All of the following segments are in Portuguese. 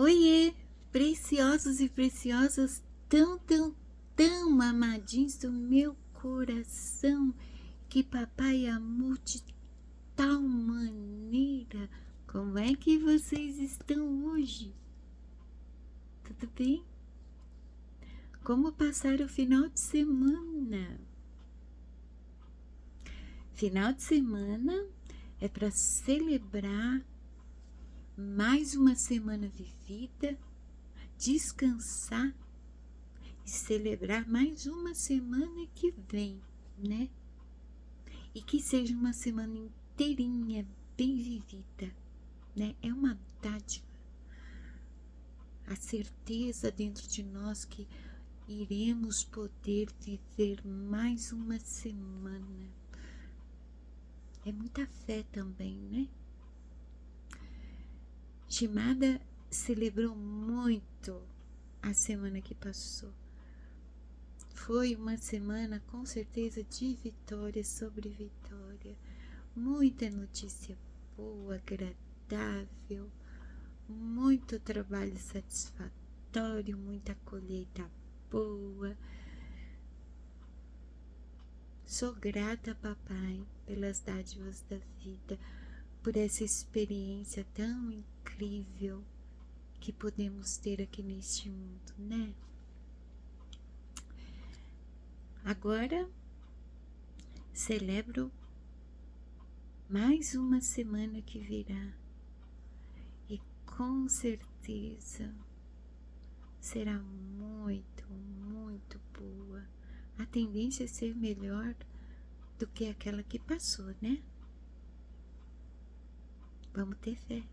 Oiê, preciosos e preciosas, tão amadinhos do meu coração, que papai amou de tal maneira. Como é que vocês estão hoje? Tudo bem? Como passar o final de semana? Final de semana é para celebrar mais uma semana vivida, descansar e celebrar mais uma semana que vem, né? E que seja uma semana inteirinha bem vivida, né? É uma dádiva, a certeza dentro de nós que iremos poder viver mais uma semana. É muita fé também, né? Shimada celebrou muito a semana que passou. Foi uma semana com certeza de vitória sobre vitória. Muita notícia boa, agradável, muito trabalho satisfatório, muita colheita boa. Sou grata, papai, pelas dádivas da vida, por essa experiência tão incrível que podemos ter aqui neste mundo, né? Agora celebro mais uma semana que virá e com certeza será muito boa. A tendência é ser melhor do que aquela que passou, né? Vamos ter fé.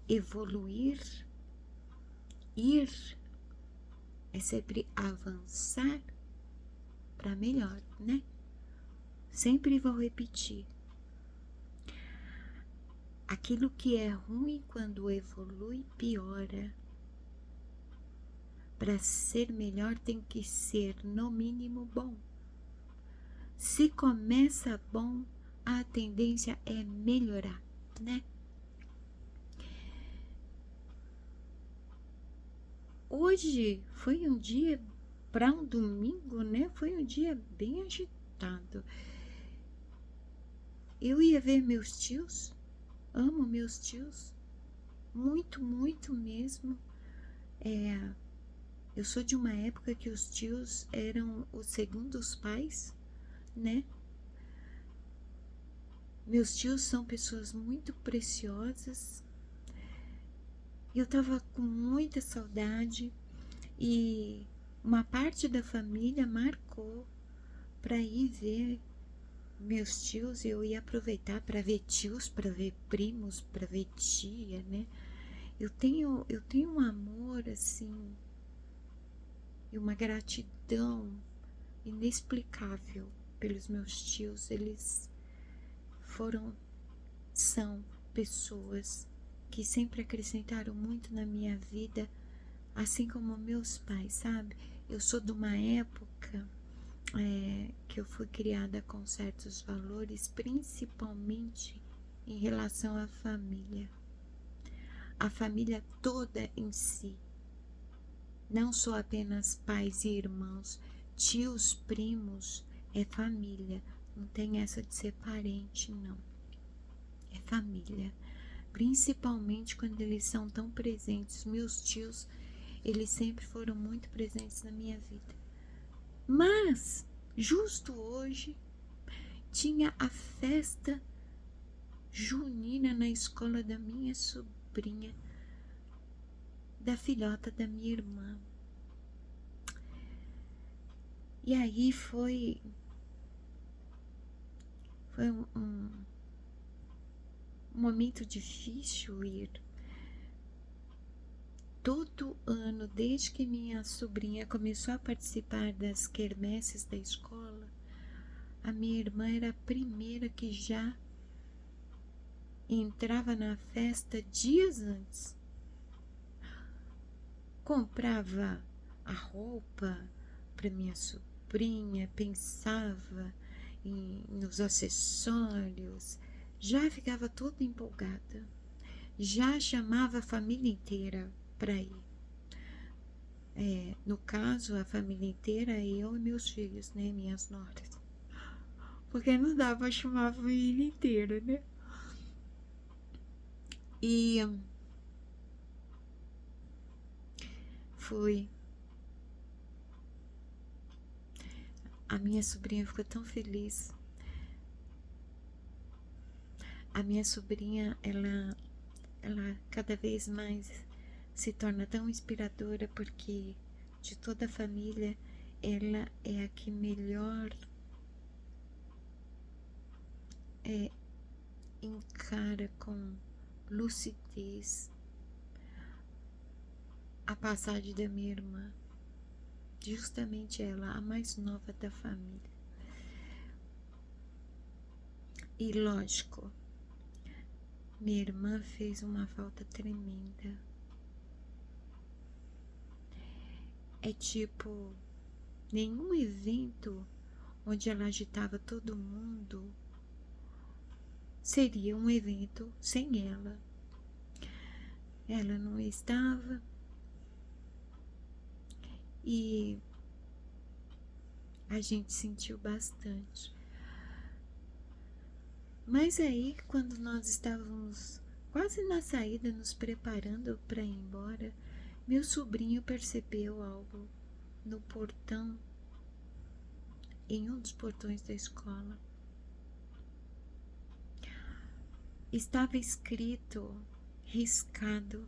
Evoluir, ir, é sempre avançar para melhor, né? Sempre vou repetir. Aquilo que é ruim quando evolui, piora. Para ser melhor tem que ser, no mínimo, bom. Se começa bom, a tendência é melhorar, né? Hoje foi um dia, para um domingo, né? Foi um dia bem agitado. Eu ia ver meus tios, amo meus tios, muito mesmo. Eu sou de uma época que os tios eram os segundos pais, né? Meus tios são pessoas muito preciosas. Eu tava com muita saudade e uma parte da família marcou para ir ver meus tios. Eu ia aproveitar para ver tios, para ver primos, para ver tia, né? Eu tenho um amor assim e uma gratidão inexplicável pelos meus tios. Eles são pessoas que sempre acrescentaram muito na minha vida, assim como meus pais, sabe? Eu sou de uma época que eu fui criada com certos valores, principalmente em relação à família. A família toda em si. Não sou apenas pais e irmãos, tios, primos, é família. Não tem essa de ser parente, não. É família. Principalmente quando eles são tão presentes. Meus tios, eles sempre foram muito presentes na minha vida. Mas, justo hoje, tinha a festa junina na escola da minha sobrinha, da filhota da minha irmã. E aí foi um momento difícil ir. Todo ano, desde que minha sobrinha começou a participar das quermesses da escola, a minha irmã era a primeira que já entrava na festa dias antes. Comprava a roupa para minha sobrinha, pensava nos acessórios, já ficava toda empolgada. já chamava a família inteira para ir. No caso, a família inteira, eu e meus filhos, né, minhas noras. Porque não dá pra chamar a família inteira, né? E fui. A minha sobrinha ficou tão feliz. A minha sobrinha, ela cada vez mais se torna tão inspiradora, porque de toda a família, ela é a que melhor encara com lucidez a passagem da minha irmã. Justamente ela, a mais nova da família. E lógico, minha irmã fez uma falta tremenda. É tipo, nenhum evento onde ela agitava todo mundo seria um evento sem ela. Ela não estava e a gente sentiu bastante. Mas aí, quando nós estávamos quase na saída, nos preparando para ir embora, meu sobrinho percebeu algo no portão, em um dos portões da escola. Estava escrito, riscado,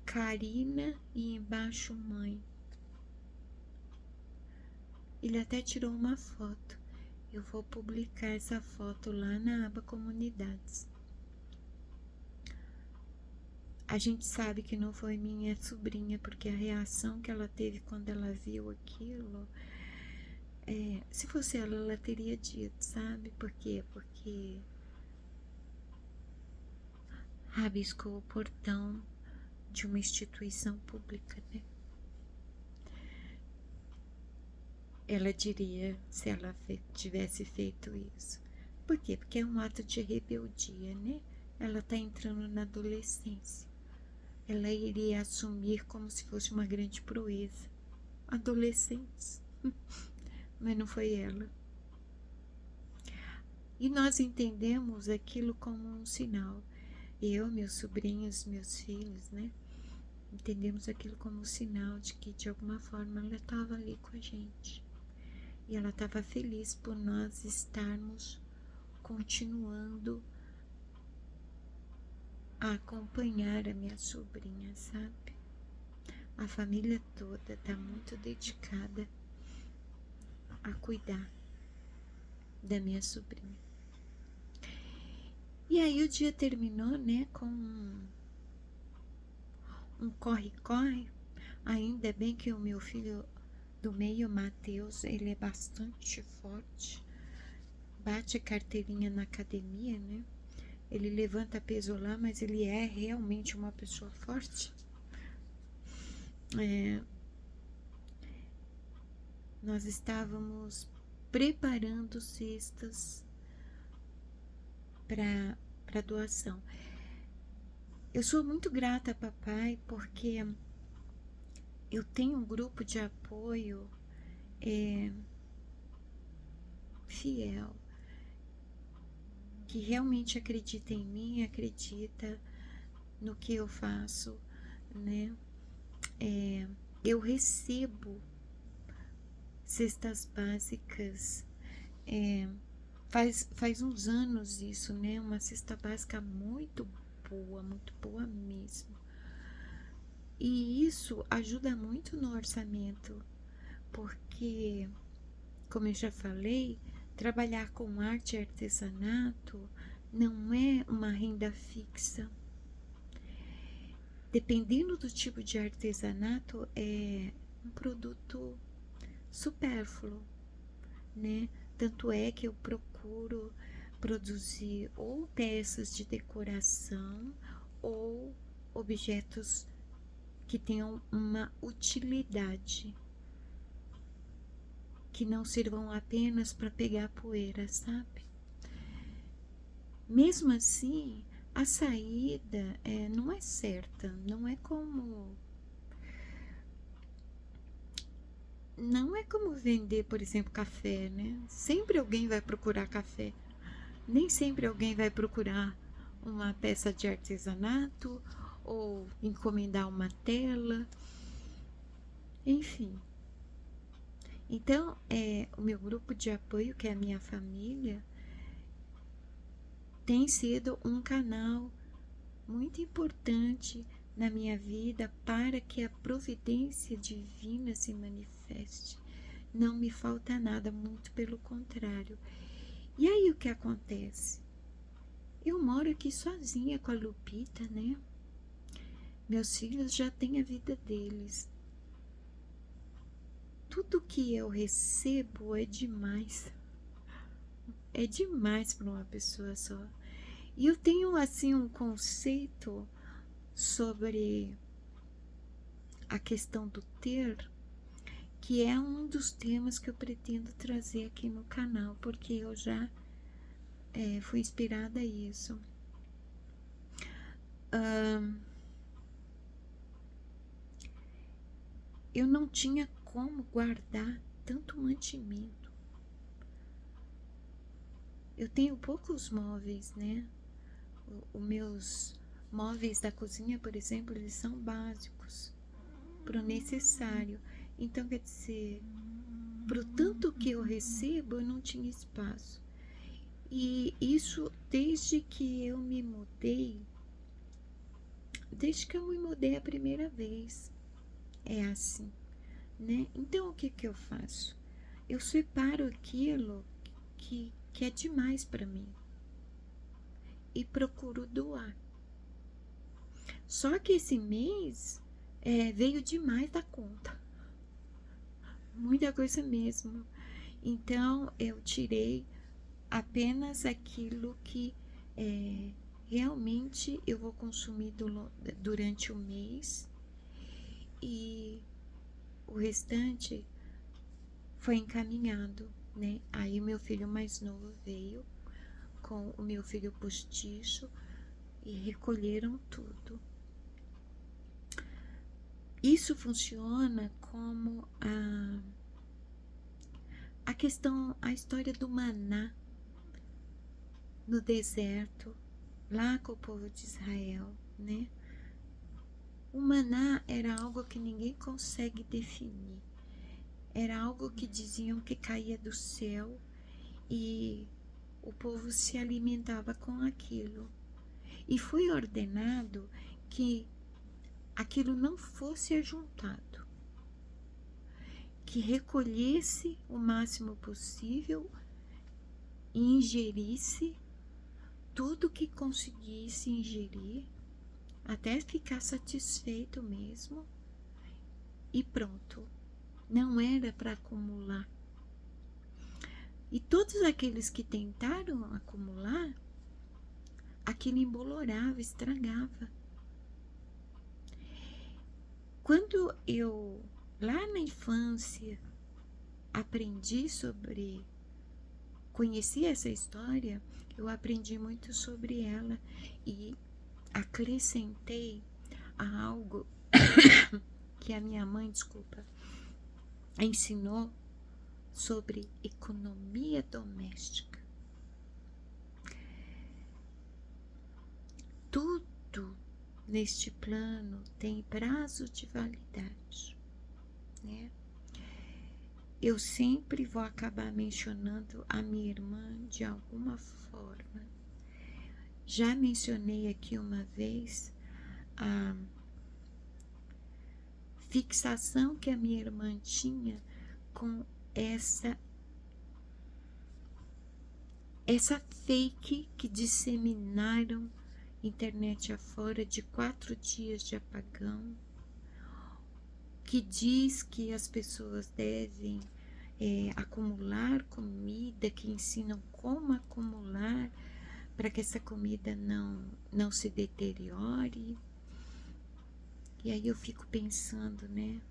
Karina e embaixo mãe. Ele até tirou uma foto. Eu vou publicar essa foto lá na aba comunidades. A gente sabe que não foi minha sobrinha, porque a reação que ela teve quando ela viu aquilo, se fosse ela teria dito, sabe? Por quê? Porque rabiscou o portão de uma instituição pública, né? Ela diria se ela tivesse feito isso. Por quê? Porque é um ato de rebeldia, né? Ela está entrando na adolescência. Ela iria assumir como se fosse uma grande proeza. Adolescentes. Mas não foi ela. E nós entendemos aquilo como um sinal. Eu, meus sobrinhos, meus filhos, né? Entendemos aquilo como um sinal de que, de alguma forma, ela estava ali com a gente. E ela estava feliz por nós estarmos continuando a acompanhar a minha sobrinha, sabe? A família toda está muito dedicada a cuidar da minha sobrinha. E aí o dia terminou, né, com um corre-corre. Ainda bem que o meu filho do meio, Matheus, ele é bastante forte. Bate a carteirinha na academia, né? Ele levanta peso lá, mas ele é realmente uma pessoa forte. Nós estávamos preparando cestas para doação. Eu sou muito grata a papai, porque eu tenho um grupo de apoio fiel, que realmente acredita em mim, acredita no que eu faço, né? Eu recebo cestas básicas, faz uns anos isso, né? Uma cesta básica muito boa mesmo. E isso ajuda muito no orçamento, porque, como eu já falei, trabalhar com arte e artesanato não é uma renda fixa. Dependendo do tipo de artesanato, é um produto supérfluo, né? Tanto é que eu procuro produzir ou peças de decoração ou objetos que tenham uma utilidade, que não sirvam apenas para pegar poeira, sabe? Mesmo assim, a saída não é certa, não é como vender, por exemplo, café, né? Sempre alguém vai procurar café. Nem sempre alguém vai procurar uma peça de artesanato ou encomendar uma tela, enfim. Então, o meu grupo de apoio, que é a minha família, tem sido um canal muito importante na minha vida para que a providência divina se manifeste. Não me falta nada, muito pelo contrário. E aí o que acontece? Eu moro aqui sozinha com a Lupita, né? Meus filhos já têm a vida deles. Tudo que eu recebo é demais. É demais para uma pessoa só. E eu tenho assim um conceito sobre a questão do ter, que é um dos temas que eu pretendo trazer aqui no canal, porque eu já fui inspirada a isso. Eu não tinha como guardar tanto mantimento. Eu tenho poucos móveis, né? Os meus móveis da cozinha, por exemplo, eles são básicos, pro necessário. Então, quer dizer, pro tanto que eu recebo, eu não tinha espaço. E isso desde que eu me mudei, a primeira vez, é assim, né? Então, o que eu faço? Eu separo aquilo que é demais para mim e procuro doar. Só que esse mês veio demais da conta, muita coisa mesmo. Então eu tirei apenas aquilo que realmente eu vou consumir durante o mês, e o restante foi encaminhado, né? Aí o meu filho mais novo veio com o meu filho postiço e recolheram tudo. Isso funciona como a questão, a história do maná no deserto, lá com o povo de Israel, né? O maná era algo que ninguém consegue definir. Era algo que diziam que caía do céu e o povo se alimentava com aquilo. E foi ordenado que aquilo não fosse ajuntado, que recolhesse o máximo possível e ingerisse tudo que conseguisse ingerir, até ficar satisfeito mesmo, e pronto. Não era para acumular. E todos aqueles que tentaram acumular, aquilo embolorava, estragava. Quando eu, lá na infância, conheci essa história, eu aprendi muito sobre ela e acrescentei a algo que a minha mãe, ensinou sobre economia doméstica. Tudo neste plano tem prazo de validade, né? Eu sempre vou acabar mencionando a minha irmã de alguma forma. Já mencionei aqui uma vez a fixação que a minha irmã tinha com essa fake que disseminaram internet afora de 4 dias de apagão, que diz que as pessoas devem acumular comida, que ensinam como acumular para que essa comida não se deteriore. E aí eu fico pensando, né?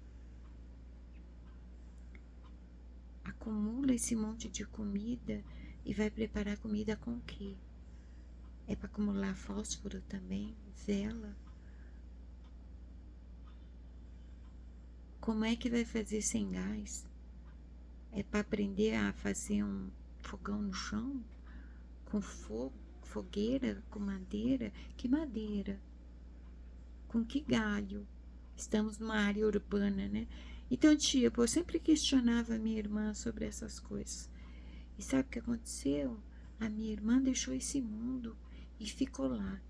Acumula esse monte de comida e vai preparar comida com o quê? É para acumular fósforo também, vela. Como é que vai fazer sem gás? É para aprender a fazer um fogão no chão? Com fogo, fogueira, com madeira? Que madeira? Com que galho? Estamos numa área urbana, né? Então, tipo, eu sempre questionava a minha irmã sobre essas coisas. E sabe o que aconteceu? A minha irmã deixou esse mundo e ficou lá.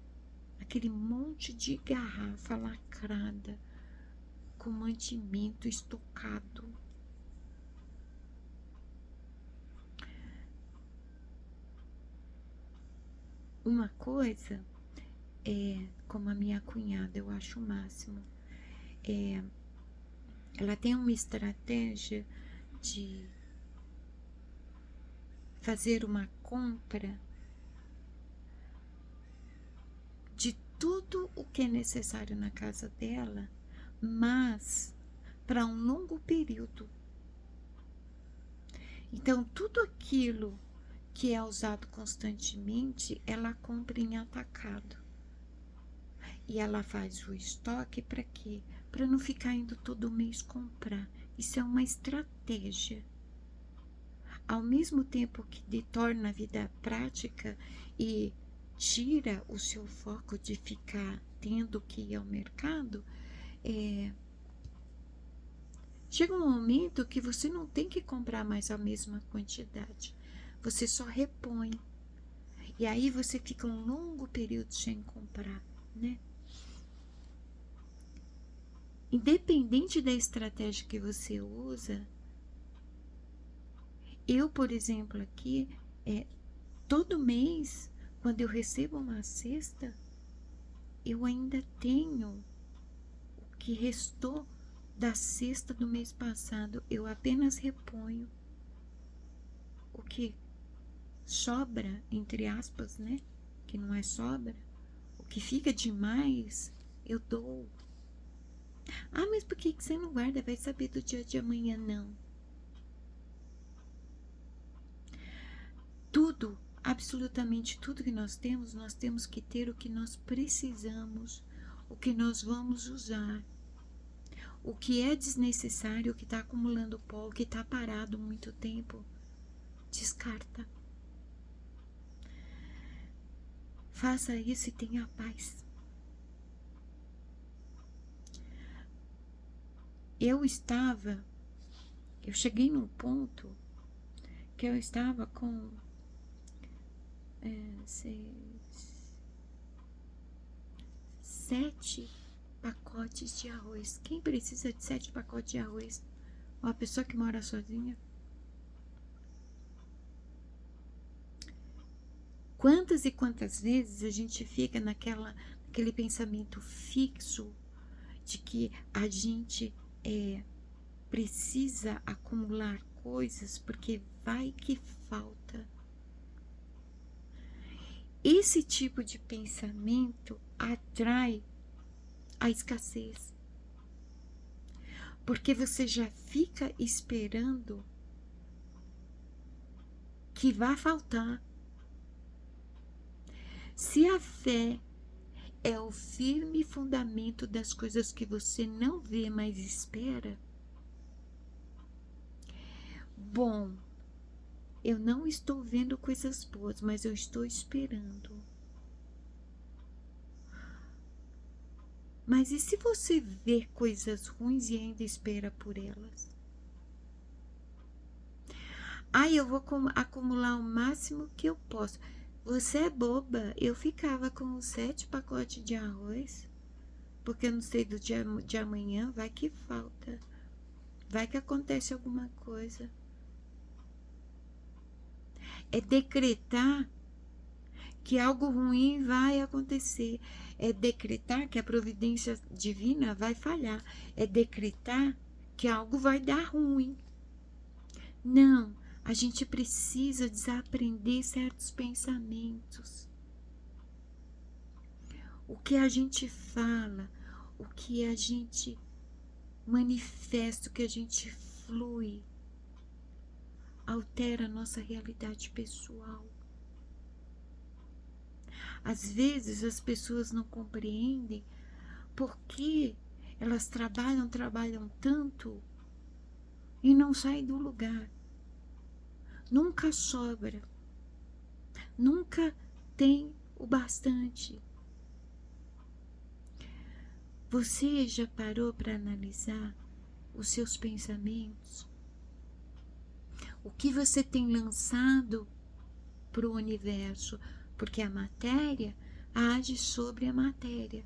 Aquele monte de garrafa lacrada, com mantimento estocado. Uma coisa é, como a minha cunhada, eu acho o máximo, ela tem uma estratégia de fazer uma compra de tudo o que é necessário na casa dela, mas para um longo período. Então, tudo aquilo que é usado constantemente, ela compra em atacado. E ela faz o estoque para quê? Para não ficar indo todo mês comprar. Isso é uma estratégia. Ao mesmo tempo que torna a vida prática e tira o seu foco de ficar tendo que ir ao mercado, chega um momento que você não tem que comprar mais a mesma quantidade. Você só repõe. E aí você fica um longo período sem comprar, né? Independente da estratégia que você usa, eu, por exemplo, aqui, todo mês, quando eu recebo uma cesta, eu ainda tenho o que restou da cesta do mês passado. Eu apenas reponho o que sobra, entre aspas, né? Que não é sobra. O que fica demais, eu dou. Ah, mas por que você não guarda? Vai saber do dia de amanhã, não. Tudo, absolutamente tudo que nós temos que ter o que nós precisamos, o que nós vamos usar. O que é desnecessário, o que está acumulando pó, o que está parado muito tempo, descarta. Faça isso e tenha paz. Eu cheguei num ponto que eu estava com 7 pacotes de arroz. Quem precisa de 7 pacotes de arroz? Uma pessoa que mora sozinha? Quantas e quantas vezes a gente fica naquele pensamento fixo de que a gente precisa acumular coisas porque vai que falta. Esse tipo de pensamento atrai a escassez, porque você já fica esperando que vai faltar. Se a fé é o firme fundamento das coisas que você não vê, mas espera, bom, eu não estou vendo coisas boas, mas eu estou esperando. Mas e se você vê coisas ruins e ainda espera por elas? Eu vou acumular o máximo que eu posso. Você é boba. Eu ficava com 7 pacotes de arroz, porque eu não sei do dia de amanhã, vai que falta. Vai que acontece alguma coisa. É decretar que algo ruim vai acontecer. É decretar que a providência divina vai falhar. É decretar que algo vai dar ruim. Não, a gente precisa desaprender certos pensamentos. O que a gente fala, o que a gente manifesta, o que a gente flui, altera a nossa realidade pessoal. Às vezes as pessoas não compreendem porque elas trabalham tanto e não saem do lugar. Nunca sobra, nunca tem o bastante. Você já parou para analisar os seus pensamentos? O que você tem lançado para o universo? Porque a matéria age sobre a matéria.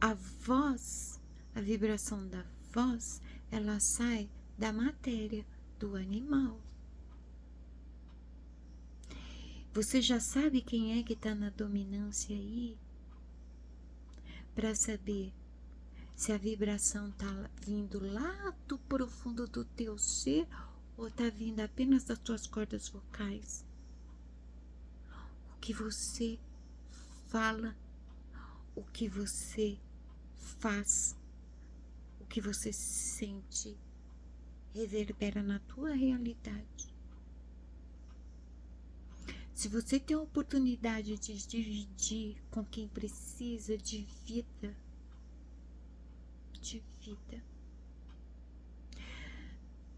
A voz, a vibração da voz, ela sai da matéria, do animal. Você já sabe quem é que está na dominância aí? Para saber se a vibração está vindo lá do profundo do teu ser ou está vindo apenas das tuas cordas vocais. O que você fala, o que você faz, o que você sente, reverbera na tua realidade. Se você tem a oportunidade de dividir com quem precisa de vida,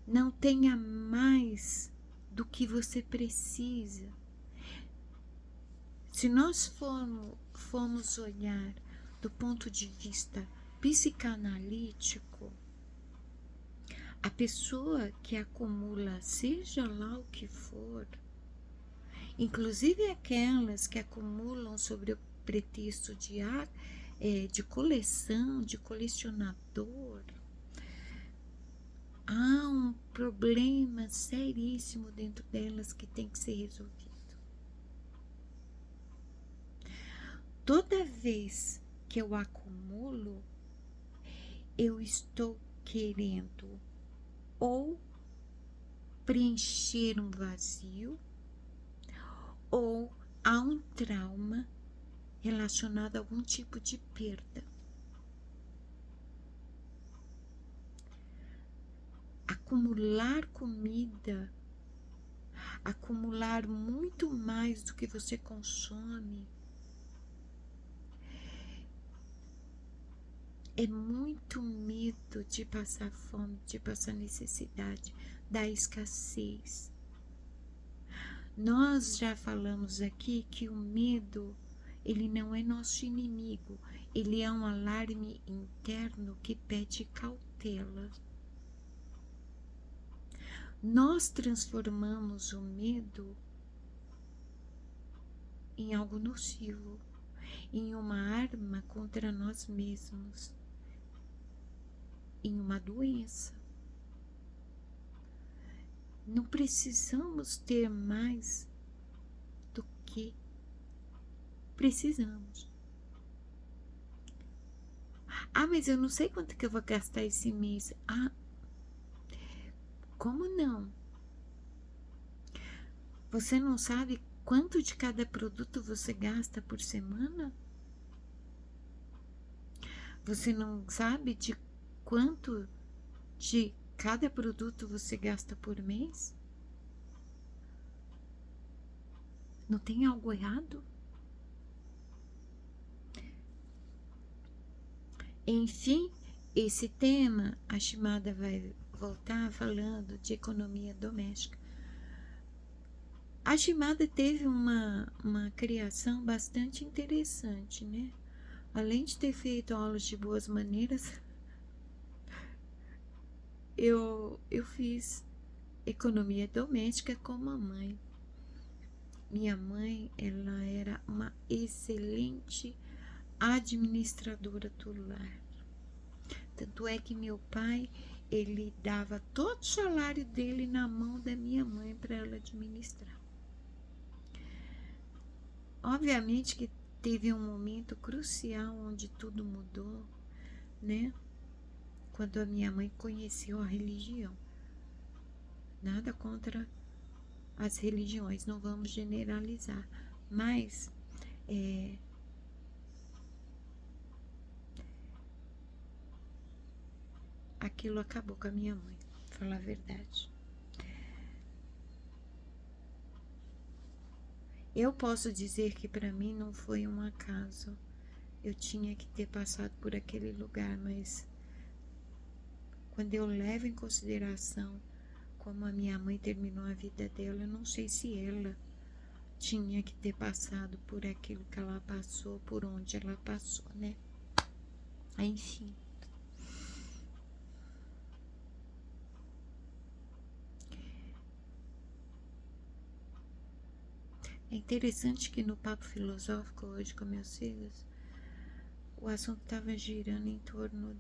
não tenha mais do que você precisa. Se nós formos olhar do ponto de vista psicanalítico, a pessoa que acumula, seja lá o que for, inclusive aquelas que acumulam sobre o pretexto de coleção, de colecionador, há um problema seríssimo dentro delas que tem que ser resolvido. Toda vez que eu acumulo, eu estou querendo ou preencher um vazio, ou há um trauma relacionado a algum tipo de perda. Acumular comida, acumular muito mais do que você consome, é muito medo de passar fome, de passar necessidade, da escassez. Nós já falamos aqui que o medo, ele não é nosso inimigo, ele é um alarme interno que pede cautela. Nós transformamos o medo em algo nocivo, em uma arma contra nós mesmos, em uma doença. Não precisamos ter mais do que precisamos. Ah, mas eu não sei quanto que eu vou gastar esse mês. Ah, como não? Você não sabe quanto de cada produto você gasta por semana? Você não sabe de quanto de cada produto você gasta por mês? Não tem algo errado? Enfim, esse tema, a Shimada vai voltar falando de economia doméstica. A Shimada teve uma criação bastante interessante, né? Além de ter feito aulas de boas maneiras, eu fiz economia doméstica com a mãe. Minha mãe, ela era uma excelente administradora do lar. Tanto é que meu pai, ele dava todo o salário dele na mão da minha mãe para ela administrar. Obviamente que teve um momento crucial onde tudo mudou, né? Quando a minha mãe conheceu a religião. Nada contra as religiões, não vamos generalizar, mas aquilo acabou com a minha mãe, pra falar a verdade. Eu posso dizer que para mim não foi um acaso. Eu tinha que ter passado por aquele lugar, mas quando eu levo em consideração como a minha mãe terminou a vida dela, eu não sei se ela tinha que ter passado por aquilo que ela passou, por onde ela passou, né? Enfim. É interessante que no papo filosófico hoje com meus filhos, o assunto estava girando em torno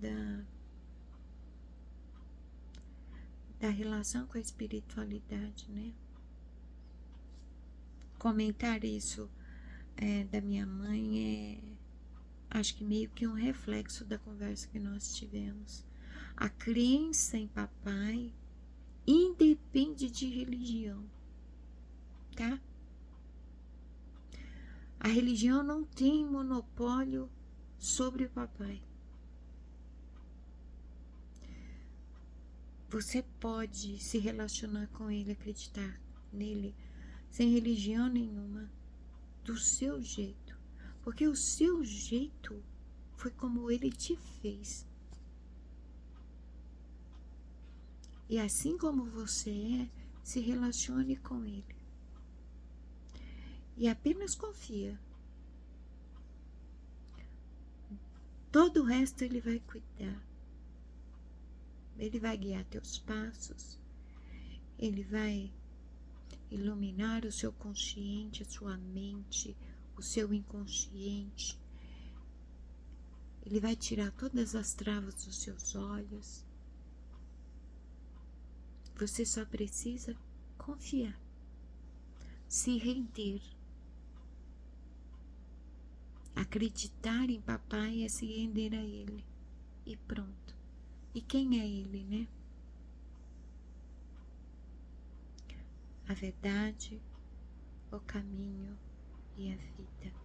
da relação com a espiritualidade, né? Comentar isso da minha mãe acho que meio que um reflexo da conversa que nós tivemos. A crença em papai independe de religião, tá? A religião não tem monopólio sobre o papai. Você pode se relacionar com ele, acreditar nele, sem religião nenhuma, do seu jeito. Porque o seu jeito foi como ele te fez. E assim como você é, se relacione com ele. E apenas confia. Todo o resto ele vai cuidar. Ele vai guiar teus passos. Ele vai iluminar o seu consciente, a sua mente, o seu inconsciente. Ele vai tirar todas as travas dos seus olhos. Você só precisa confiar, se render. Acreditar em papai é se render a ele. E pronto. E quem é ele, né? A verdade, o caminho e a vida.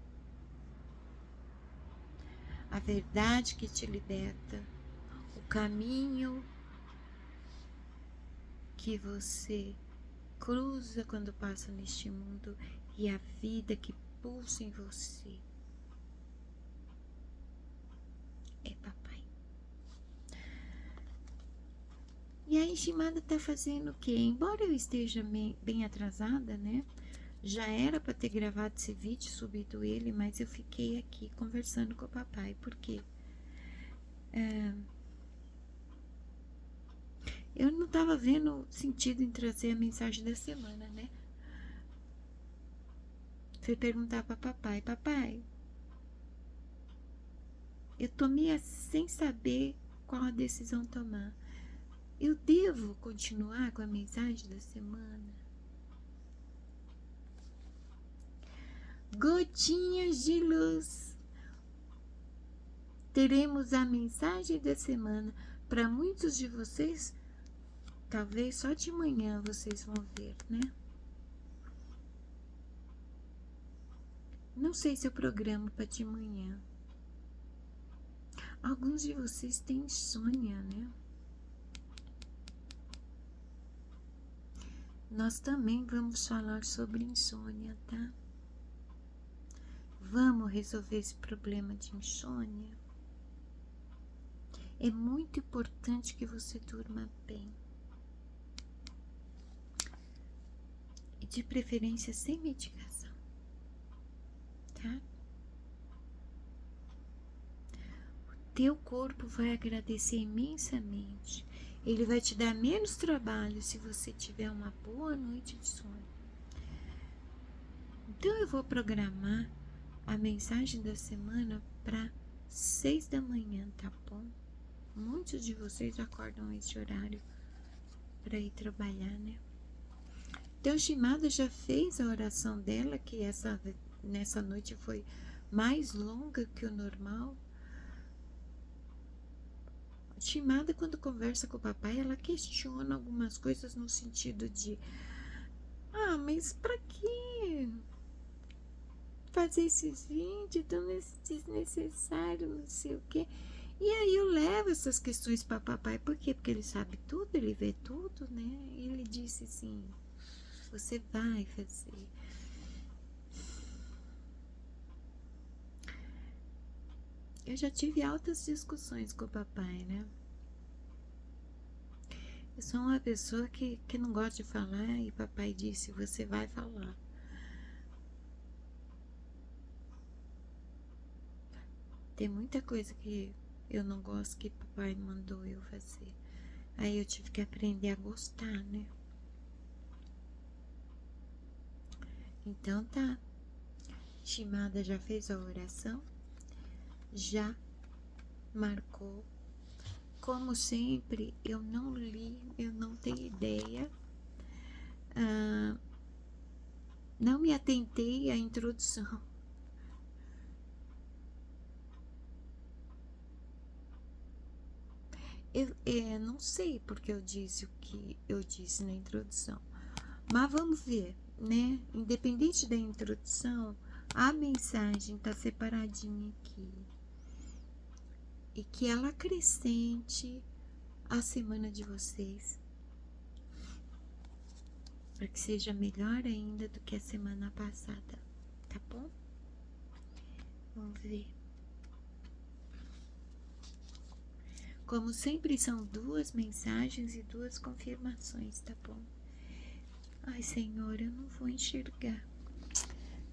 A verdade que te liberta, o caminho que você cruza quando passa neste mundo e a vida que pulsa em você. É papai. E a estimada tá fazendo o quê? Embora eu esteja bem atrasada, né? Já era para ter gravado esse vídeo, subido ele, mas eu fiquei aqui conversando com o papai, porque eu não estava vendo sentido em trazer a mensagem da semana, né? Fui perguntar para papai, papai, eu tomei sem saber qual a decisão tomar. Eu devo continuar com a mensagem da semana? Gotinhas de luz. Teremos a mensagem da semana. Para muitos de vocês, talvez só de manhã vocês vão ver, né? Não sei se eu programo para de manhã. Alguns de vocês têm insônia, né? Nós também vamos falar sobre insônia, tá? Vamos resolver esse problema de insônia. É muito importante que você durma bem. E de preferência sem medicação, tá? O teu corpo vai agradecer imensamente. Ele vai te dar menos trabalho se você tiver uma boa noite de sono. Então eu vou programar a mensagem da semana para 6 da manhã, tá bom? Muitos de vocês acordam esse horário para ir trabalhar, né? Então, a Shimada já fez a oração dela, que nessa noite foi mais longa que o normal. A Shimada, quando conversa com o papai, ela questiona algumas coisas no sentido de: mas pra que fazer esses vídeos tão desnecessários, não sei o quê? E aí eu levo essas questões para papai. Por quê? Porque ele sabe tudo, ele vê tudo, né? Ele disse assim: você vai fazer. Eu já tive altas discussões com o papai, né? Eu sou uma pessoa que não gosta de falar e papai disse, você vai falar. Tem muita coisa que eu não gosto que papai mandou eu fazer. Aí eu tive que aprender a gostar, né? Então tá. Chimada já fez a oração, já marcou. Como sempre, eu não li, eu não tenho ideia. Não me atentei à introdução. Eu não sei porque eu disse o que eu disse na introdução. Mas vamos ver, né? Independente da introdução, a mensagem está separadinha aqui. E que ela acrescente a semana de vocês. Para que seja melhor ainda do que a semana passada. Tá bom? Vamos ver. Como sempre, são 2 mensagens e 2 confirmações, tá bom? Ai, Senhor, eu não vou enxergar.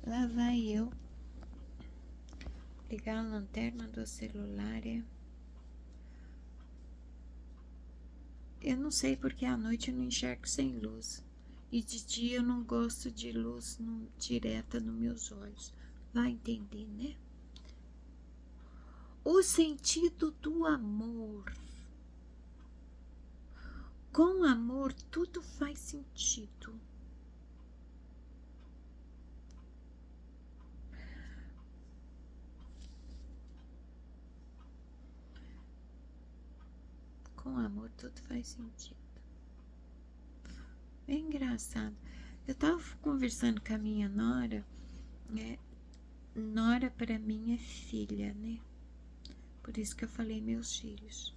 Lá vai eu ligar a lanterna do celular. Eu não sei porque à noite eu não enxergo sem luz. E de dia eu não gosto de luz direta nos meus olhos. Vai entender, né? O sentido do amor. Com amor, tudo faz sentido. Com amor, tudo faz sentido. É engraçado. Eu tava conversando com a minha nora, né? Nora para mim é filha, né? Por isso que eu falei meus filhos.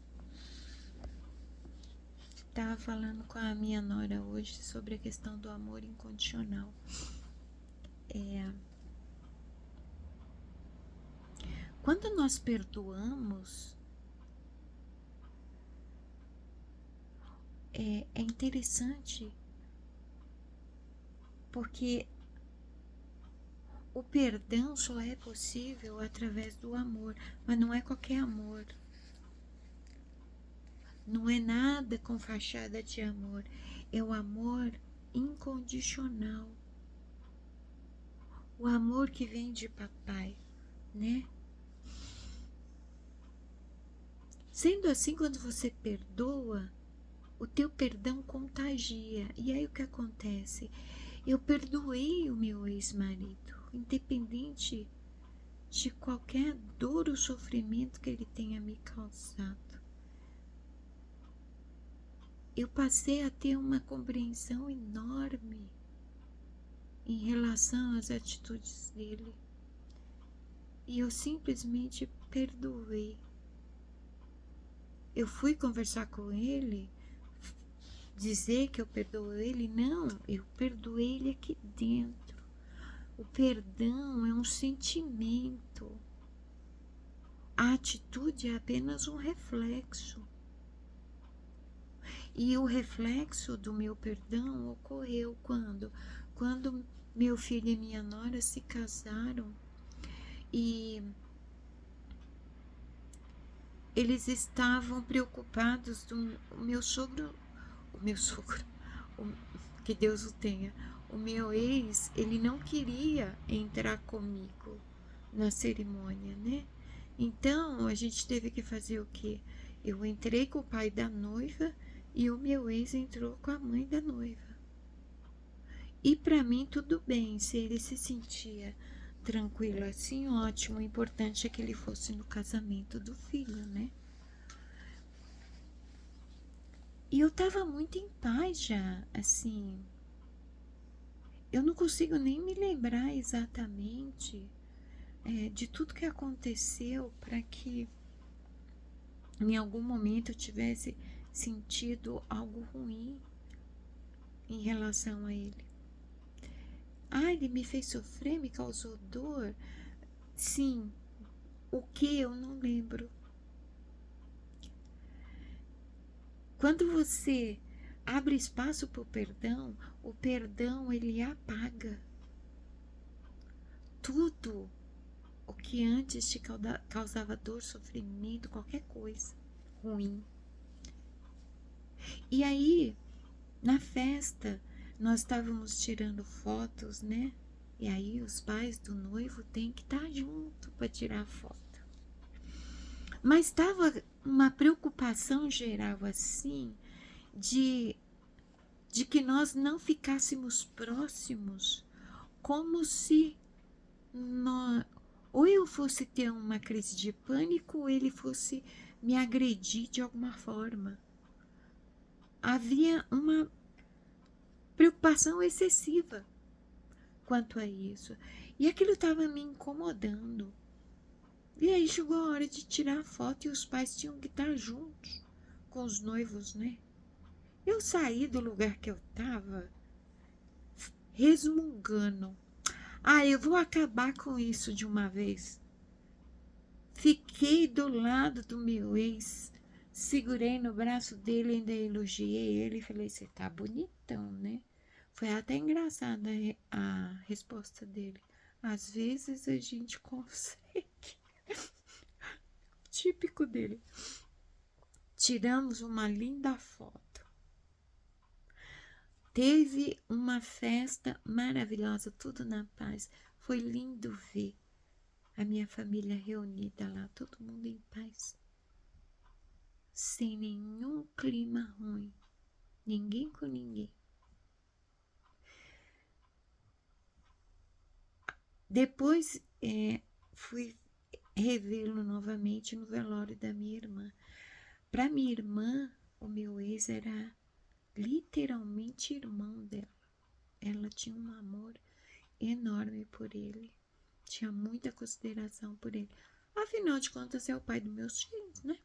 Tava falando com a minha nora hoje sobre a questão do amor incondicional. Quando nós perdoamos, é interessante porque o perdão só é possível através do amor, mas não é qualquer amor. Não é nada com fachada de amor, é o amor incondicional. O amor que vem de papai, né? Sendo assim, quando você perdoa, o teu perdão contagia. E aí o que acontece? Eu perdoei o meu ex-marido, independente de qualquer dor ou sofrimento que ele tenha me causado. Eu passei a ter uma compreensão enorme em relação às atitudes dele. E eu simplesmente perdoei. Eu fui conversar com ele, dizer que eu perdoo ele. Não, eu perdoei ele aqui dentro. O perdão é um sentimento. A atitude é apenas um reflexo. E o reflexo do meu perdão ocorreu quando meu filho e minha nora se casaram e eles estavam preocupados o meu sogro, que Deus o tenha, o meu ex, ele não queria entrar comigo na cerimônia, né? Então a gente teve que fazer o quê? Eu entrei com o pai da noiva e o meu ex entrou com a mãe da noiva. E para mim tudo bem, se ele se sentia tranquilo assim, ótimo. O importante é que ele fosse no casamento do filho, né? E eu tava muito em paz já, assim. Eu não consigo nem me lembrar exatamente de tudo que aconteceu para que em algum momento eu tivesse sentido algo ruim em relação a ele. Ah, ele me fez sofrer, me causou dor. Sim, O que eu não lembro. Quando você abre espaço para o perdão ele apaga tudo o que antes te causava dor, sofrimento, qualquer coisa ruim. E aí, na festa, nós estávamos tirando fotos, né? E aí os pais do noivo têm que estar junto para tirar foto. Mas estava uma preocupação geral assim de que nós não ficássemos próximos, como se nós, ou eu fosse ter uma crise de pânico ou ele fosse me agredir de alguma forma. Havia uma preocupação excessiva quanto a isso. E aquilo estava me incomodando. E aí chegou a hora de tirar a foto e os pais tinham que estar juntos com os noivos, né? Eu saí do lugar que eu estava resmungando. Ah, eu vou acabar com isso de uma vez. Fiquei do lado do meu ex, segurei no braço dele, ainda elogiei ele e falei, você tá bonitão, né? Foi até engraçada a resposta dele. Às vezes a gente consegue. Típico dele. Tiramos uma linda foto. Teve uma festa maravilhosa, tudo na paz. Foi lindo ver a minha família reunida lá, todo mundo em paz. Sem nenhum clima ruim. Ninguém com ninguém. Depois fui revê-lo novamente no velório da minha irmã. Para minha irmã, o meu ex era literalmente irmão dela. Ela tinha um amor enorme por ele. Tinha muita consideração por ele. Afinal de contas, é o pai dos meus filhos, né?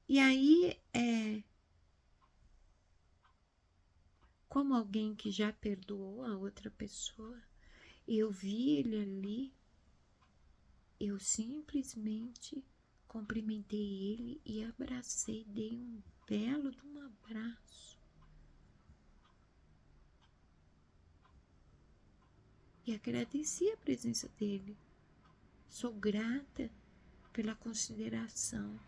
E aí, como alguém que já perdoou a outra pessoa, eu vi ele ali, eu simplesmente cumprimentei ele e abracei, dei um belo de um abraço. E agradeci a presença dele. Sou grata pela consideração,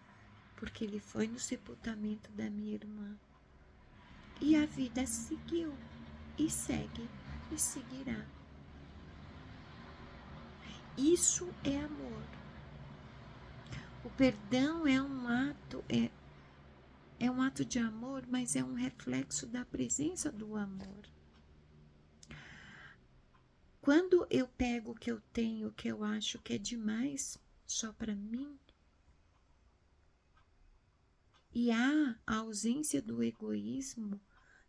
porque ele foi no sepultamento da minha irmã. E a vida seguiu, e segue, e seguirá. Isso é amor. O perdão é um ato, é um ato de amor, mas é um reflexo da presença do amor. Quando eu pego o que eu tenho, que eu acho que é demais só para mim, e há a ausência do egoísmo,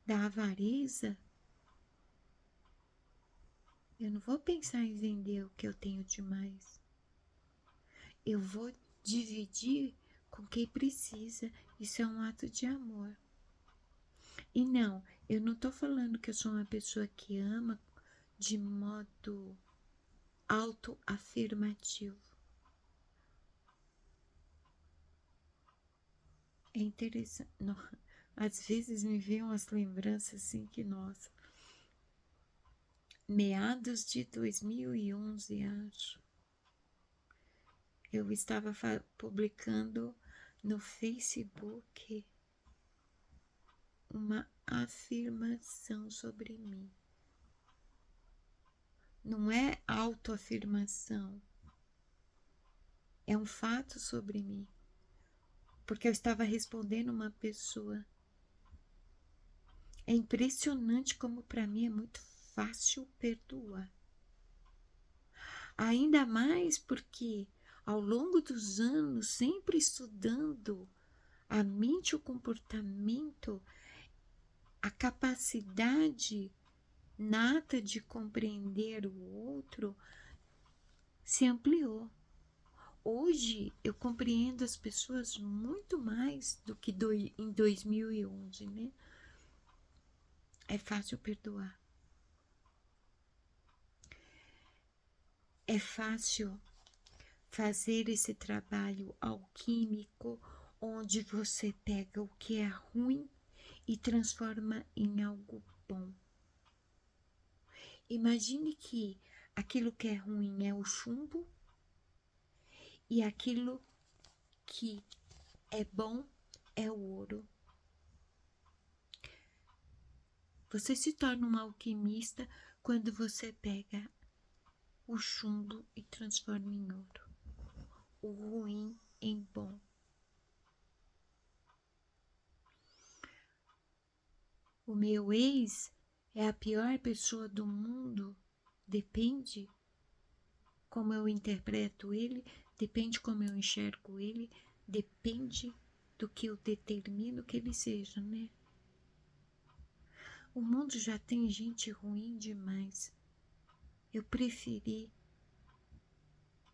da avareza, eu não vou pensar em vender o que eu tenho demais. Eu vou dividir com quem precisa. Isso é um ato de amor. E não, eu não estou falando que eu sou uma pessoa que ama de modo autoafirmativo. É interessante. Não, às vezes me vem umas lembranças assim que, nossa, meados de 2011, acho, eu estava publicando no Facebook uma afirmação sobre mim. Não é autoafirmação, é um fato sobre mim, porque eu estava respondendo uma pessoa. É impressionante como para mim é muito fácil perdoar. Ainda mais porque ao longo dos anos, sempre estudando a mente, o comportamento, a capacidade nata de compreender o outro se ampliou. Hoje eu compreendo as pessoas muito mais do que em 2011, né? É fácil perdoar. é fácil fazer esse trabalho alquímico, onde você pega o que é ruim e transforma em algo bom. Imagine que aquilo que é ruim é o chumbo e aquilo que é bom é o ouro. Você se torna um alquimista quando você pega o chumbo e transforma em ouro, o ruim em bom. O meu ex é a pior pessoa do mundo, depende como eu interpreto ele, depende como eu enxergo ele, depende do que eu determino que ele seja, né? O mundo já tem gente ruim demais. Eu preferi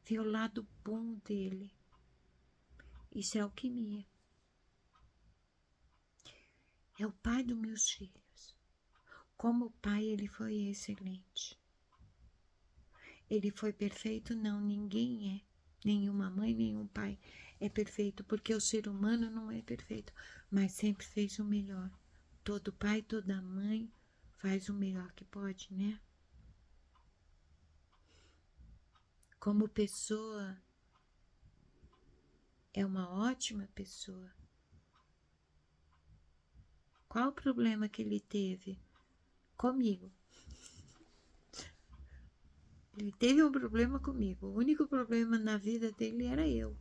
ver o lado bom dele. Isso é alquimia. É o pai dos meus filhos. Como pai, ele foi excelente. Ele foi perfeito? Não, ninguém é. Nenhuma mãe, nenhum pai é perfeito, porque o ser humano não é perfeito, mas sempre fez o melhor. Todo pai, toda mãe faz o melhor que pode, né? Como pessoa, é uma ótima pessoa. Qual o problema que ele teve? Comigo. Ele teve um problema comigo. O único problema na vida dele era eu.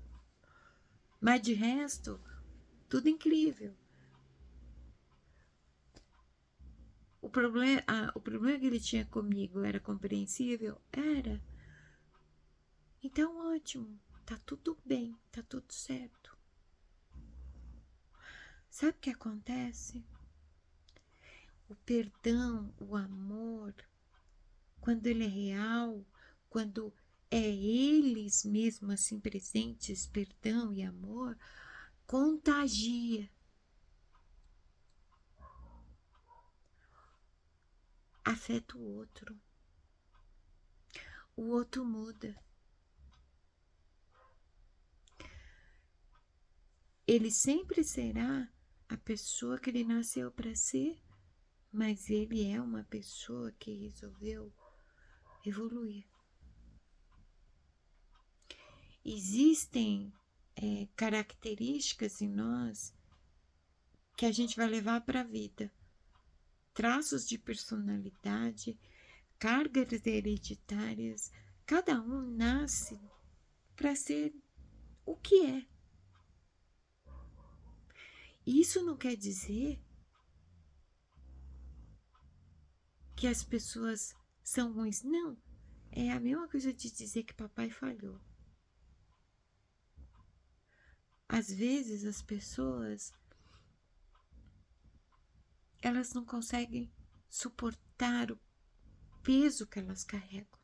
Mas de resto, tudo incrível. O problema que ele tinha comigo era compreensível? Era. Então, ótimo. Tá tudo bem, tá tudo certo. Sabe o que acontece? O perdão, o amor, quando ele é real, quando é eles mesmo assim presentes, perdão e amor, contagia. Afeta o outro. O outro muda. Ele sempre será a pessoa que ele nasceu para ser, mas ele é uma pessoa que resolveu evoluir. Existem características em nós que a gente vai levar para a vida, traços de personalidade, cargas hereditárias. Cada um nasce para ser o que é. Isso não quer dizer que as pessoas são ruins. Não. É a mesma coisa de dizer que papai falhou. Às vezes as pessoas, elas não conseguem suportar o peso que elas carregam.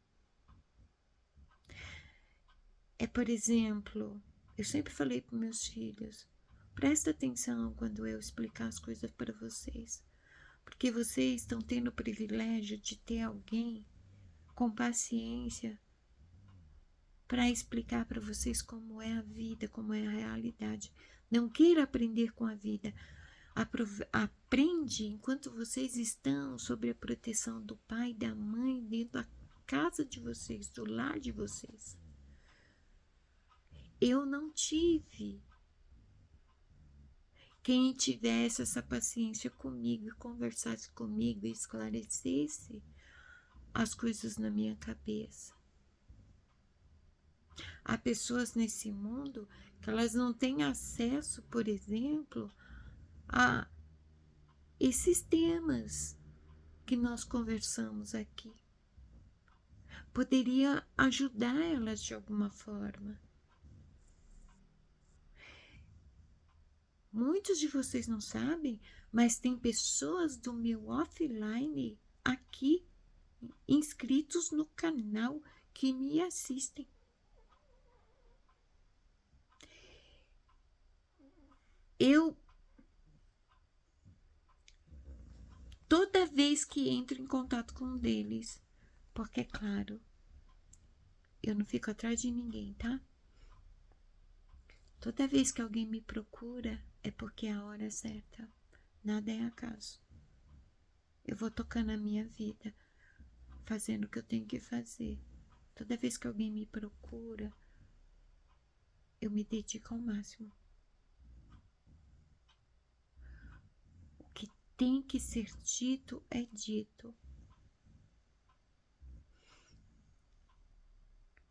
É, por exemplo, eu sempre falei para meus filhos, presta atenção quando eu explicar as coisas para vocês, porque vocês estão tendo o privilégio de ter alguém com paciência para explicar para vocês como é a vida, como é a realidade. Não queira aprender com a vida. Aprende enquanto vocês estão sob a proteção do pai e da mãe, dentro da casa de vocês, do lar de vocês. Eu não tive. Quem tivesse essa paciência comigo e conversasse comigo e esclarecesse as coisas na minha cabeça. Há pessoas nesse mundo que elas não têm acesso, por exemplo, a esses temas que nós conversamos aqui. Poderia ajudar elas de alguma forma. Muitos de vocês não sabem, mas tem pessoas do meu offline aqui inscritos no canal que me assistem. Eu, toda vez que entro em contato com um deles, porque é claro, eu não fico atrás de ninguém, tá? Toda vez que alguém me procura, é porque é a hora certa. Nada é acaso. Eu vou tocando a minha vida, fazendo o que eu tenho que fazer. Toda vez que alguém me procura, eu me dedico ao máximo. O que tem que ser dito é dito.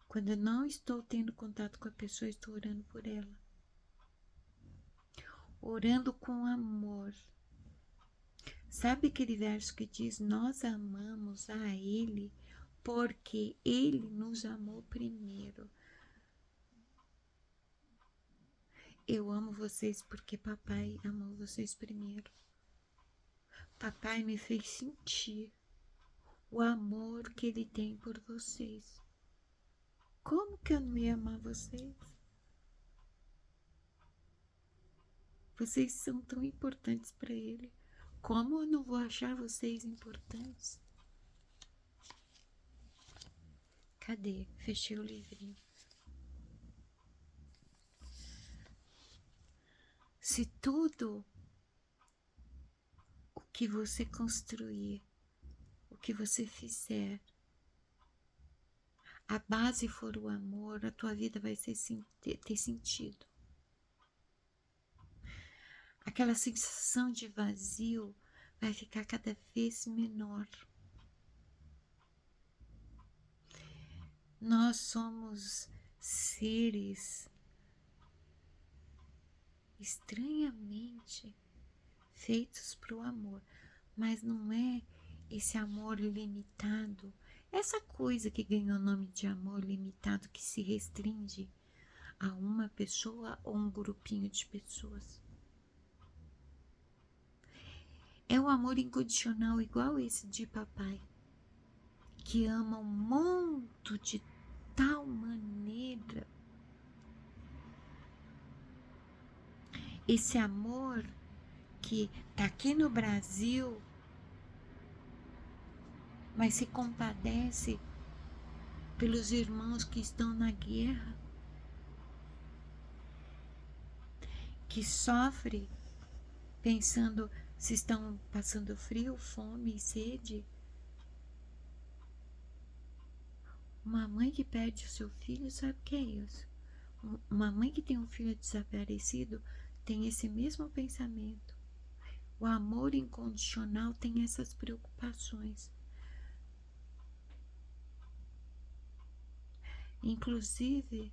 Quando eu não estou tendo contato com a pessoa, estou orando por ela. Orando com amor. Sabe aquele verso que diz: nós amamos a Ele porque Ele nos amou primeiro. Eu amo vocês porque papai amou vocês primeiro. Papai me fez sentir o amor que Ele tem por vocês. Como que eu não ia amar vocês? Vocês são tão importantes para Ele. Como eu não vou achar vocês importantes? Cadê? Fechei o livrinho. Se tudo o que você construir, o que você fizer, a base for o amor, a tua vida vai ter sentido. Aquela sensação de vazio vai ficar cada vez menor. Nós somos seres estranhamente feitos para o amor, mas não é esse amor limitado, essa coisa que ganhou o nome de amor limitado, que se restringe a uma pessoa ou um grupinho de pessoas. É o amor incondicional igual esse de papai, que ama o mundo de tal maneira. Esse amor que está aqui no Brasil, mas se compadece pelos irmãos que estão na guerra, que sofre pensando se estão passando frio, fome e sede. Uma mãe que perde o seu filho sabe o que é isso. Uma mãe que tem um filho desaparecido tem esse mesmo pensamento. O amor incondicional tem essas preocupações. Inclusive,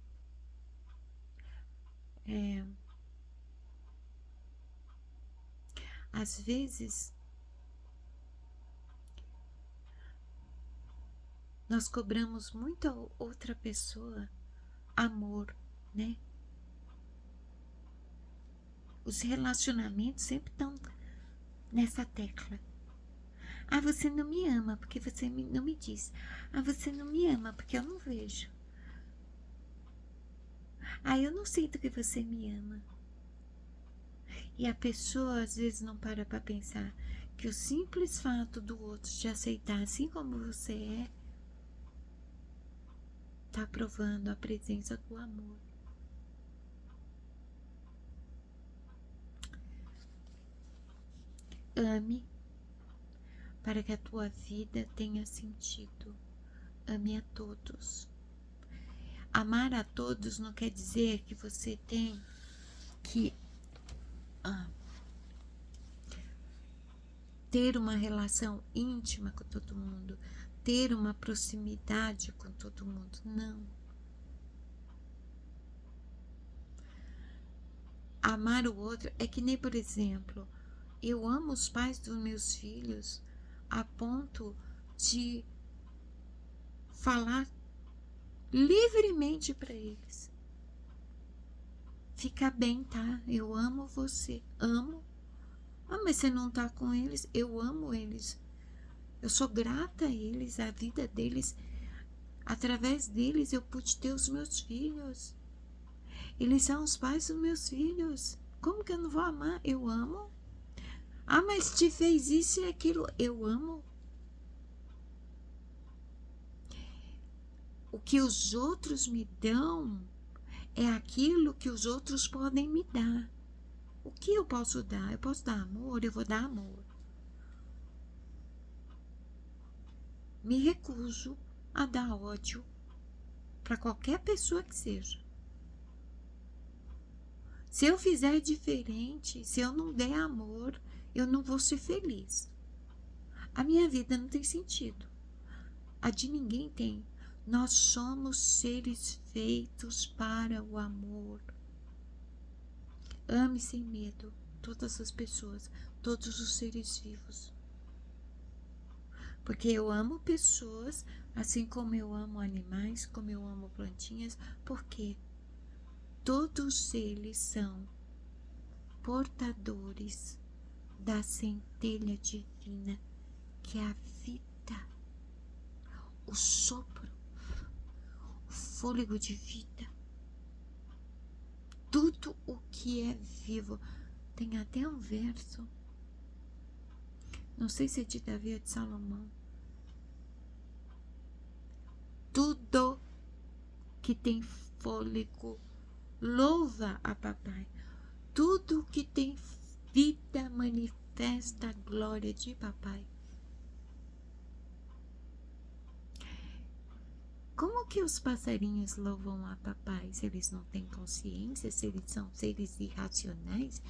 às vezes, nós cobramos muito a outra pessoa amor, né? Os relacionamentos sempre estão nessa tecla. Ah, você não me ama porque você não me diz. Ah, você não me ama porque eu não vejo. Ah, eu não sinto que você me ama. E a pessoa às vezes não para pensar que o simples fato do outro te aceitar assim como você é, está provando a presença do amor. Ame para que a tua vida tenha sentido. Ame a todos. Amar a todos não quer dizer que você tem que ter uma relação íntima com todo mundo, ter uma proximidade com todo mundo. Não. Amar o outro é que nem, por exemplo, eu amo os pais dos meus filhos a ponto de falar livremente para eles. Fica bem, tá? Eu amo você. Amo. Ah, mas você não tá com eles? Eu amo eles. Eu sou grata a eles, a vida deles. Através deles eu pude ter os meus filhos. Eles são os pais dos meus filhos. Como que eu não vou amar? Eu amo. Ah, mas te fez isso e aquilo. Eu amo. O que os outros me dão é aquilo que os outros podem me dar. O que eu posso dar? Eu posso dar amor, eu vou dar amor. Me recuso a dar ódio para qualquer pessoa que seja. Se eu fizer diferente, se eu não der amor, eu não vou ser feliz. A minha vida não tem sentido. A de ninguém tem. Nós somos seres feitos para o amor. Ame sem medo todas as pessoas, todos os seres vivos. Porque eu amo pessoas, assim como eu amo animais, como eu amo plantinhas, porque todos eles são portadores da centelha divina, que é a vida, o sopro, o fôlego de vida. Tudo o que é vivo. Tem até um verso, não sei se é de Davi ou de Salomão. Tudo que tem fôlego louva a papai. Tudo que tem vida manifesta a glória de papai. Como que os passarinhos louvam a papai se eles não têm consciência, se eles são seres irracionais,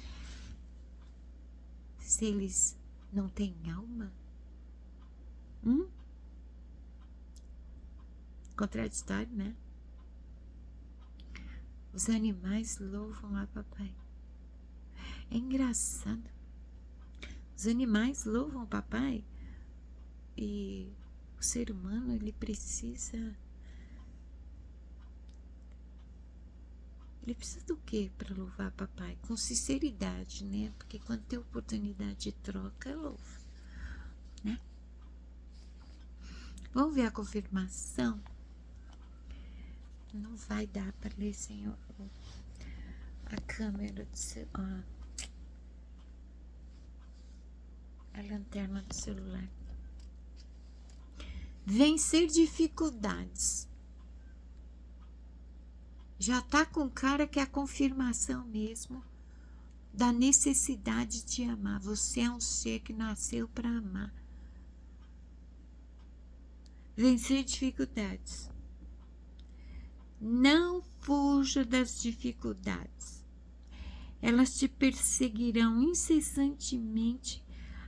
se eles não têm alma? Contraditório, né? Os animais louvam a papai. É engraçado. Os animais louvam o papai e o ser humano, ele precisa do quê para louvar papai? Com sinceridade, né? Porque quando tem oportunidade de troca, louva, né? Vamos ver a confirmação? Não vai dar para ler sem a câmera do celular, a lanterna do celular. Vencer dificuldades. Já tá com cara que é a confirmação mesmo da necessidade de amar. Você é um ser que nasceu para amar. Vencer dificuldades. Não fuja das dificuldades. Elas te perseguirão incessantemente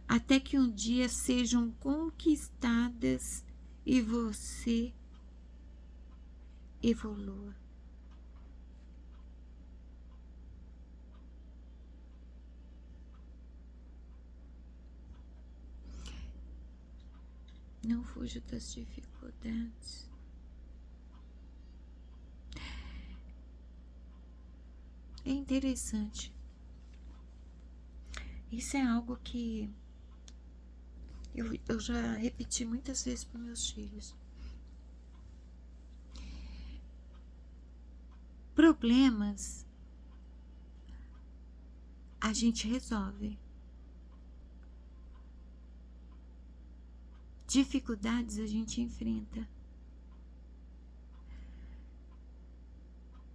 até que um dia sejam conquistadas e você evolua. Não fuja das dificuldades. É interessante. Isso é algo que eu já repeti muitas vezes para meus filhos. Problemas a gente resolve. Dificuldades a gente enfrenta.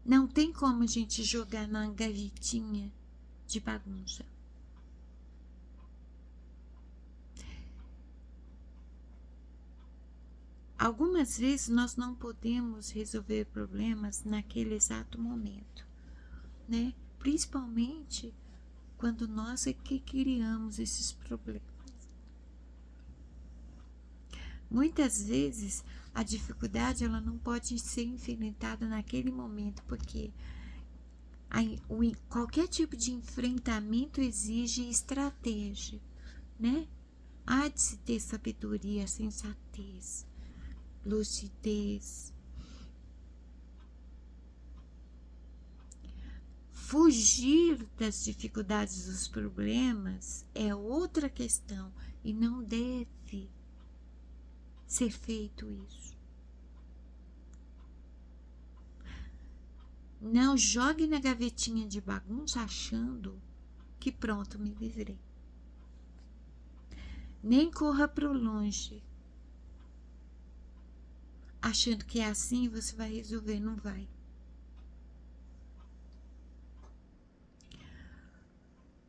Não tem como a gente jogar na gavetinha de bagunça. Algumas vezes nós não podemos resolver problemas naquele exato momento, né? Principalmente quando nós é que criamos esses problemas. Muitas vezes a dificuldade ela não pode ser enfrentada naquele momento, porque qualquer tipo de enfrentamento exige estratégia, né? Há de se ter sabedoria, sensatez, lucidez. Fugir das dificuldades, dos problemas é outra questão e não deve ser feito isso. Não jogue na gavetinha de bagunça achando que pronto, me livrei. Nem corra para o longe achando que é assim você vai resolver, não vai.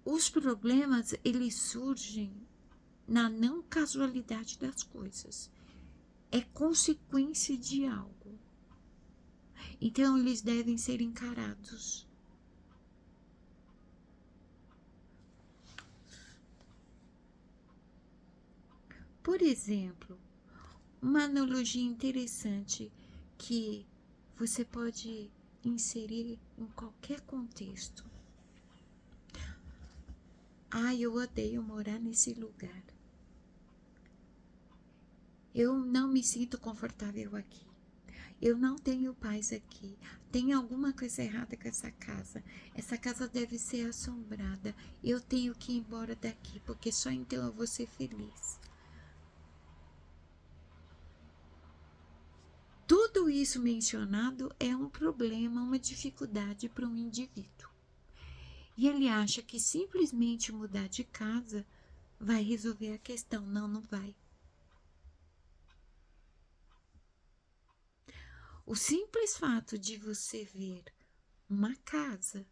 Os problemas, eles surgem na não casualidade das coisas. É consequência de algo. Então, eles devem ser encarados. Por exemplo, uma analogia interessante que você pode inserir em qualquer contexto. Eu odeio morar nesse lugar. Eu não me sinto confortável aqui. Eu não tenho paz aqui. Tem alguma coisa errada com essa casa. Essa casa deve ser assombrada. Eu tenho que ir embora daqui, porque só então eu vou ser feliz. Tudo isso mencionado é um problema, uma dificuldade para um indivíduo. E ele acha que simplesmente mudar de casa vai resolver a questão. Não, não vai. O simples fato de você ver uma casa,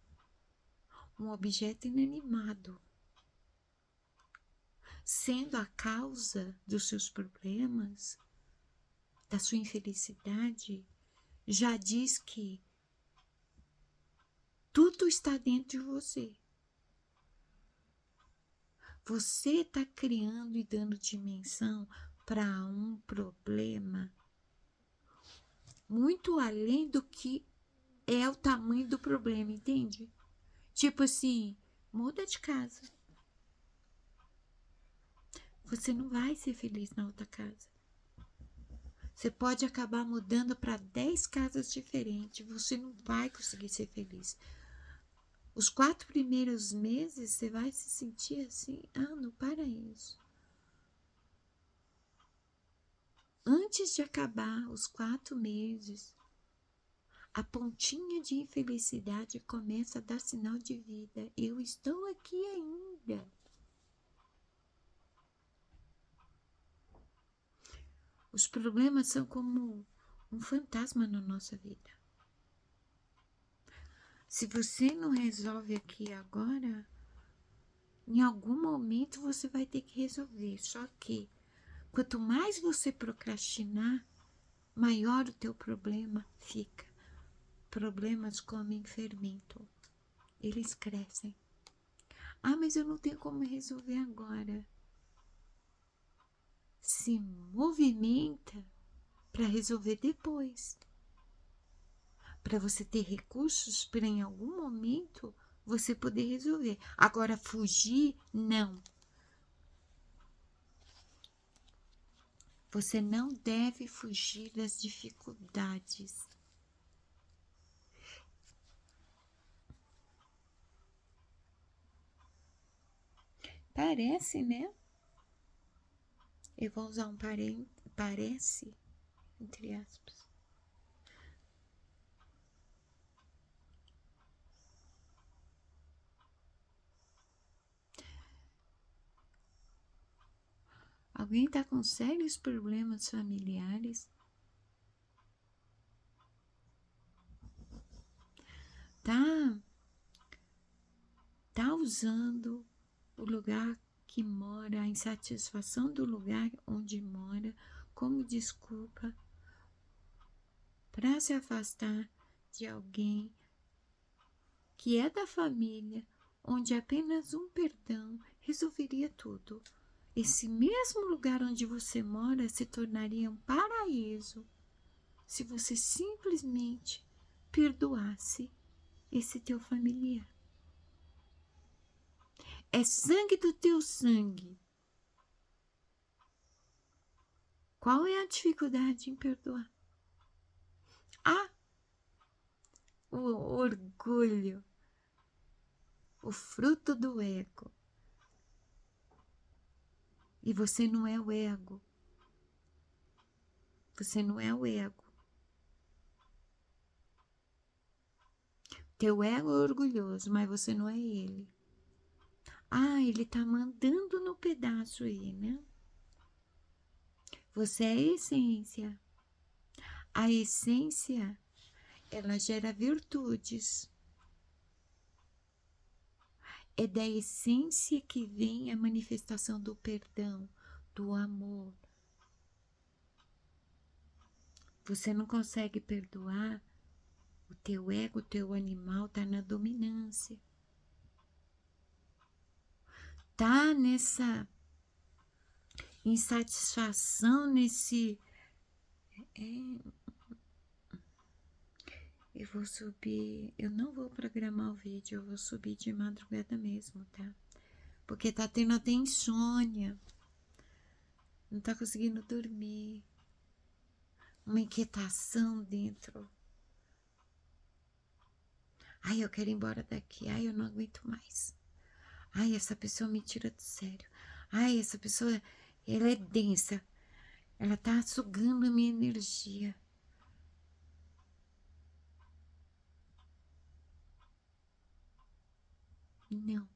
um objeto inanimado, sendo a causa dos seus problemas, da sua infelicidade, já diz que tudo está dentro de você. Você está criando e dando dimensão para um problema muito além do que é o tamanho do problema, entende? Tipo assim, muda de casa. Você não vai ser feliz na outra casa. Você pode acabar mudando para 10 casas diferentes. Você não vai conseguir ser feliz. Os 4 primeiros meses você vai se sentir assim, no paraíso. Antes de acabar os 4 meses, a pontinha de infelicidade começa a dar sinal de vida. Eu estou aqui ainda. Os problemas são como um fantasma na nossa vida. Se você não resolve aqui agora, em algum momento você vai ter que resolver. Só que quanto mais você procrastinar, maior o teu problema fica. Problemas comem fermento. Eles crescem. Mas eu não tenho como resolver agora. Se movimenta para resolver depois. Para você ter recursos para em algum momento você poder resolver. Agora, fugir, não. Você não deve fugir das dificuldades. Parece, né? Eu vou usar um parece, entre aspas. Alguém está com sérios problemas familiares? Tá usando o lugar que mora, a insatisfação do lugar onde mora, como desculpa para se afastar de alguém que é da família, onde apenas um perdão resolveria tudo. Esse mesmo lugar onde você mora se tornaria um paraíso se você simplesmente perdoasse esse teu familiar. É sangue do teu sangue. Qual é a dificuldade em perdoar? O orgulho, o fruto do ego. E você não é o ego. Você não é o ego. Teu ego é orgulhoso, mas você não é ele. Ele tá mandando no pedaço aí, né? Você é a essência. A essência, ela gera virtudes. É da essência que vem a manifestação do perdão, do amor. Você não consegue perdoar, o teu ego, o teu animal está na dominância. Tá nessa insatisfação, nesse... Eu vou subir, eu não vou programar o vídeo, eu vou subir de madrugada mesmo, tá? Porque tá tendo até insônia, não tá conseguindo dormir, uma inquietação dentro. Ai, eu quero ir embora daqui, ai, eu não aguento mais. Ai, essa pessoa me tira do sério. Ai, essa pessoa, ela é densa, ela tá sugando a minha energia. Não.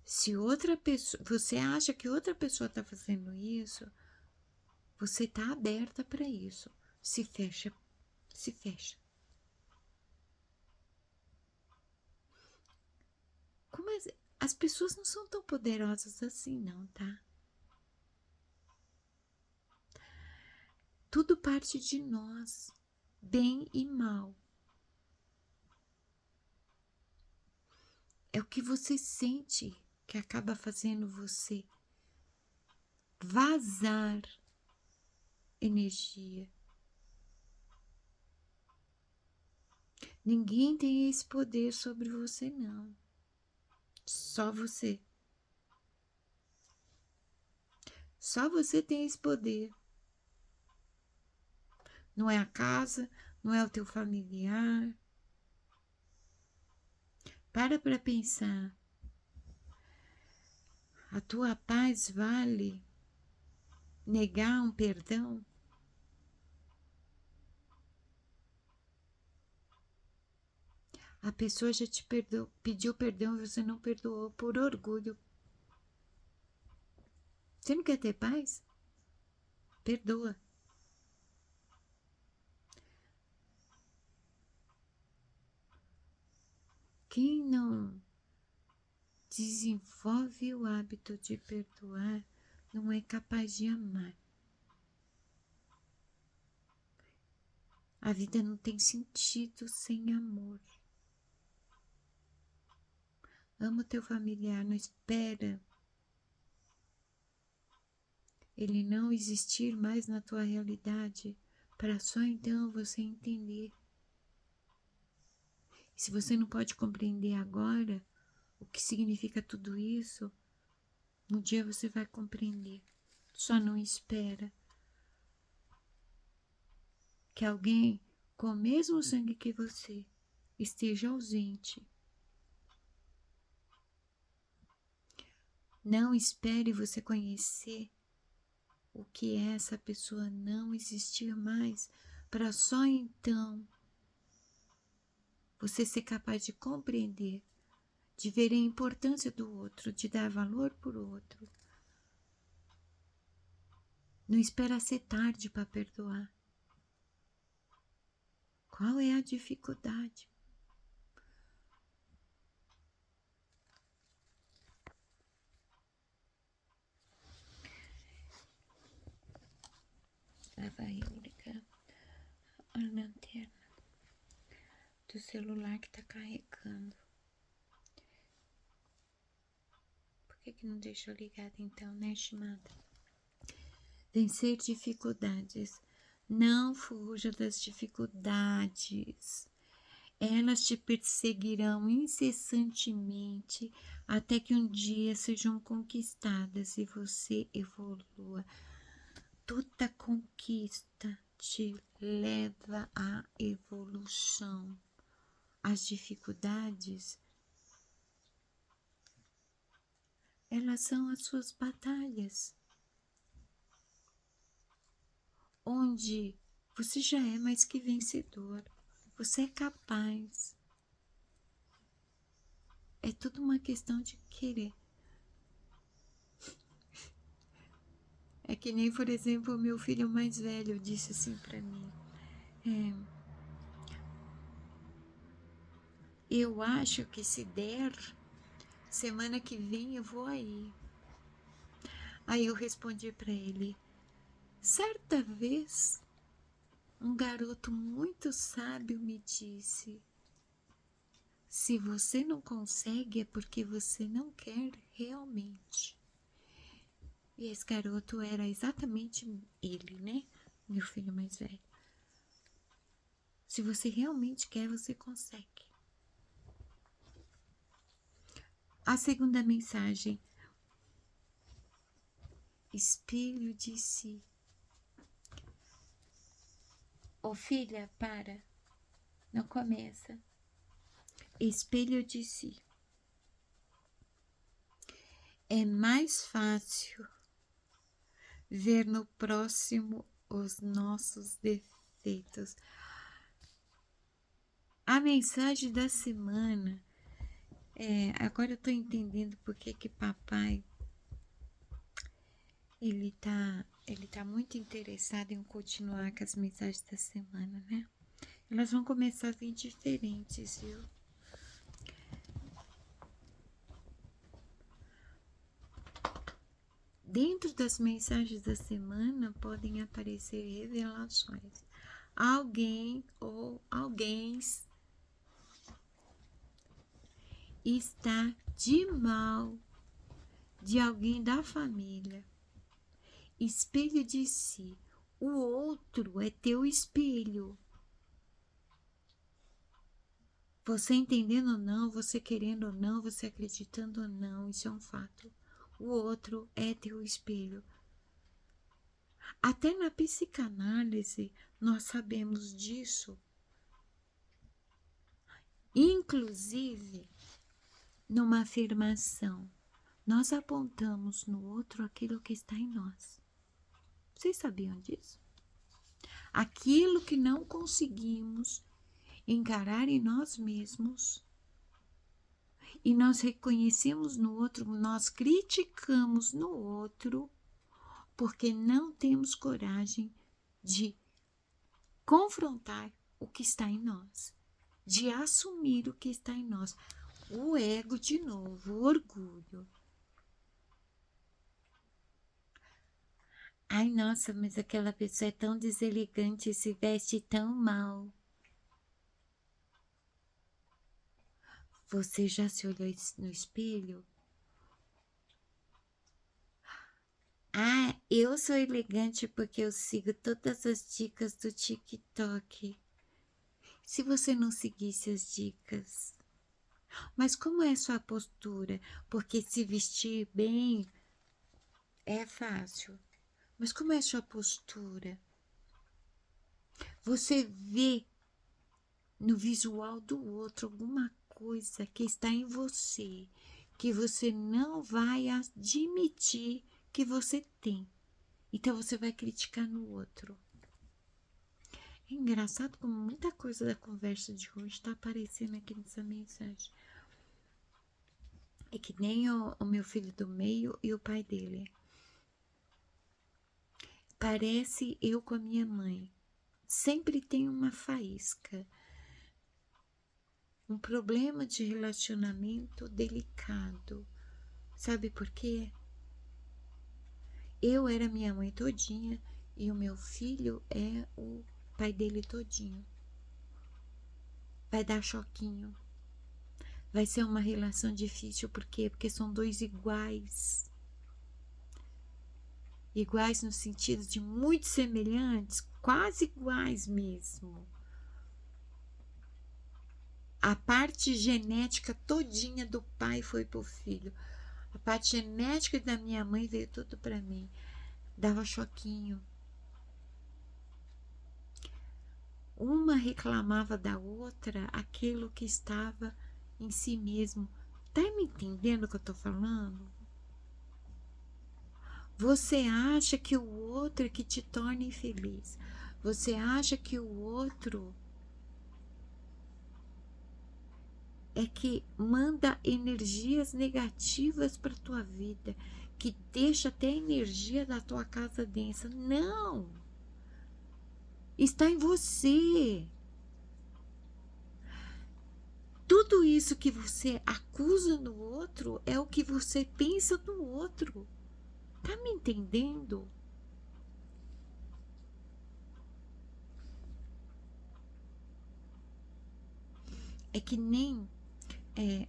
Se outra pessoa, você acha que outra pessoa está fazendo isso, você está aberta para isso. Se fecha, se fecha. Como as pessoas não são tão poderosas assim, não, tá? Tudo parte de nós, bem e mal. É o que você sente que acaba fazendo você vazar energia. Ninguém tem esse poder sobre você, não. Só você. Só você tem esse poder. Não é a casa, não é o teu familiar. Para pensar. A tua paz vale negar um perdão? A pessoa já te pediu perdão e você não perdoou por orgulho. Você não quer ter paz? Perdoa. Quem não desenvolve o hábito de perdoar não é capaz de amar. A vida não tem sentido sem amor. Ama o teu familiar, não espera ele não existir mais na tua realidade, para só então você entender. E se você não pode compreender agora o que significa tudo isso, um dia você vai compreender. Só não espera que alguém com o mesmo sangue que você esteja ausente. Não espere você conhecer o que é essa pessoa não existir mais, para só então você ser capaz de compreender, de ver a importância do outro, de dar valor por outro. Não espera ser tarde para perdoar. Qual é a dificuldade? Lá vai eu ligar a lanterna do celular que tá carregando. Por que não deixou ligada então, né, estimada? Vencer dificuldades. Não fuja das dificuldades. Elas te perseguirão incessantemente até que um dia sejam conquistadas e você evolua. Toda conquista te leva à evolução. As dificuldades, elas são as suas batalhas, onde você já é mais que vencedor. Você é capaz. É tudo uma questão de querer. É que nem, por exemplo, o meu filho mais velho disse assim para mim: eu acho que se der, semana que vem eu vou aí. Aí eu respondi para ele: certa vez, um garoto muito sábio me disse: se você não consegue é porque você não quer realmente. E esse garoto era exatamente ele, né? Meu filho mais velho. Se você realmente quer, você consegue. A segunda mensagem: espelho de si. Ô filha, para, não começa. Espelho de si. É mais fácil ver no próximo os nossos defeitos. A mensagem da semana agora eu tô entendendo porque que papai ele tá muito interessado em continuar com as mensagens da semana, né? Elas vão começar a vir diferentes, viu? Dentro das mensagens da semana podem aparecer revelações. Alguém ou alguém está de mal de alguém da família. Espelho de si. O outro é teu espelho. Você entendendo ou não, você querendo ou não, você acreditando ou não, isso é um fato. O outro é teu espelho. Até na psicanálise nós sabemos disso. Inclusive, numa afirmação, nós apontamos no outro aquilo que está em nós. Vocês sabiam disso? Aquilo que não conseguimos encarar em nós mesmos e nós reconhecemos no outro, nós criticamos no outro porque não temos coragem de confrontar o que está em nós, de assumir o que está em nós. O ego, de novo, o orgulho. Ai, nossa, mas aquela pessoa é tão deselegante e se veste tão mal. Você já se olhou no espelho? Ah, eu sou elegante porque eu sigo todas as dicas do TikTok. Se você não seguisse as dicas, mas como é sua postura? Porque se vestir bem é fácil. Mas como é sua postura? Você vê no visual do outro alguma coisa que está em você, que você não vai admitir que você tem. Então você vai criticar no outro. É engraçado como muita coisa da conversa de hoje está aparecendo aqui nessa mensagem. É que nem o meu filho do meio e o pai dele. Parece eu com a minha mãe. Sempre tem uma faísca. Um problema de relacionamento delicado. Sabe por quê? Eu era minha mãe todinha e o meu filho é o pai dele todinho. Vai dar choquinho. Vai ser uma relação difícil, por quê? Porque são dois iguais. Iguais no sentido de muito semelhantes, quase iguais mesmo. A parte genética todinha do pai foi pro filho. A parte genética da minha mãe veio tudo para mim. Dava choquinho. Uma reclamava da outra aquilo que estava em si mesmo. Tá me entendendo o que eu tô falando? Você acha que o outro é que te torna infeliz. Você acha que o outro é que manda energias negativas para tua vida, que deixa até a energia da tua casa densa. Não! Está em você. Tudo isso que você acusa no outro é o que você pensa no outro. Tá me entendendo? É que nem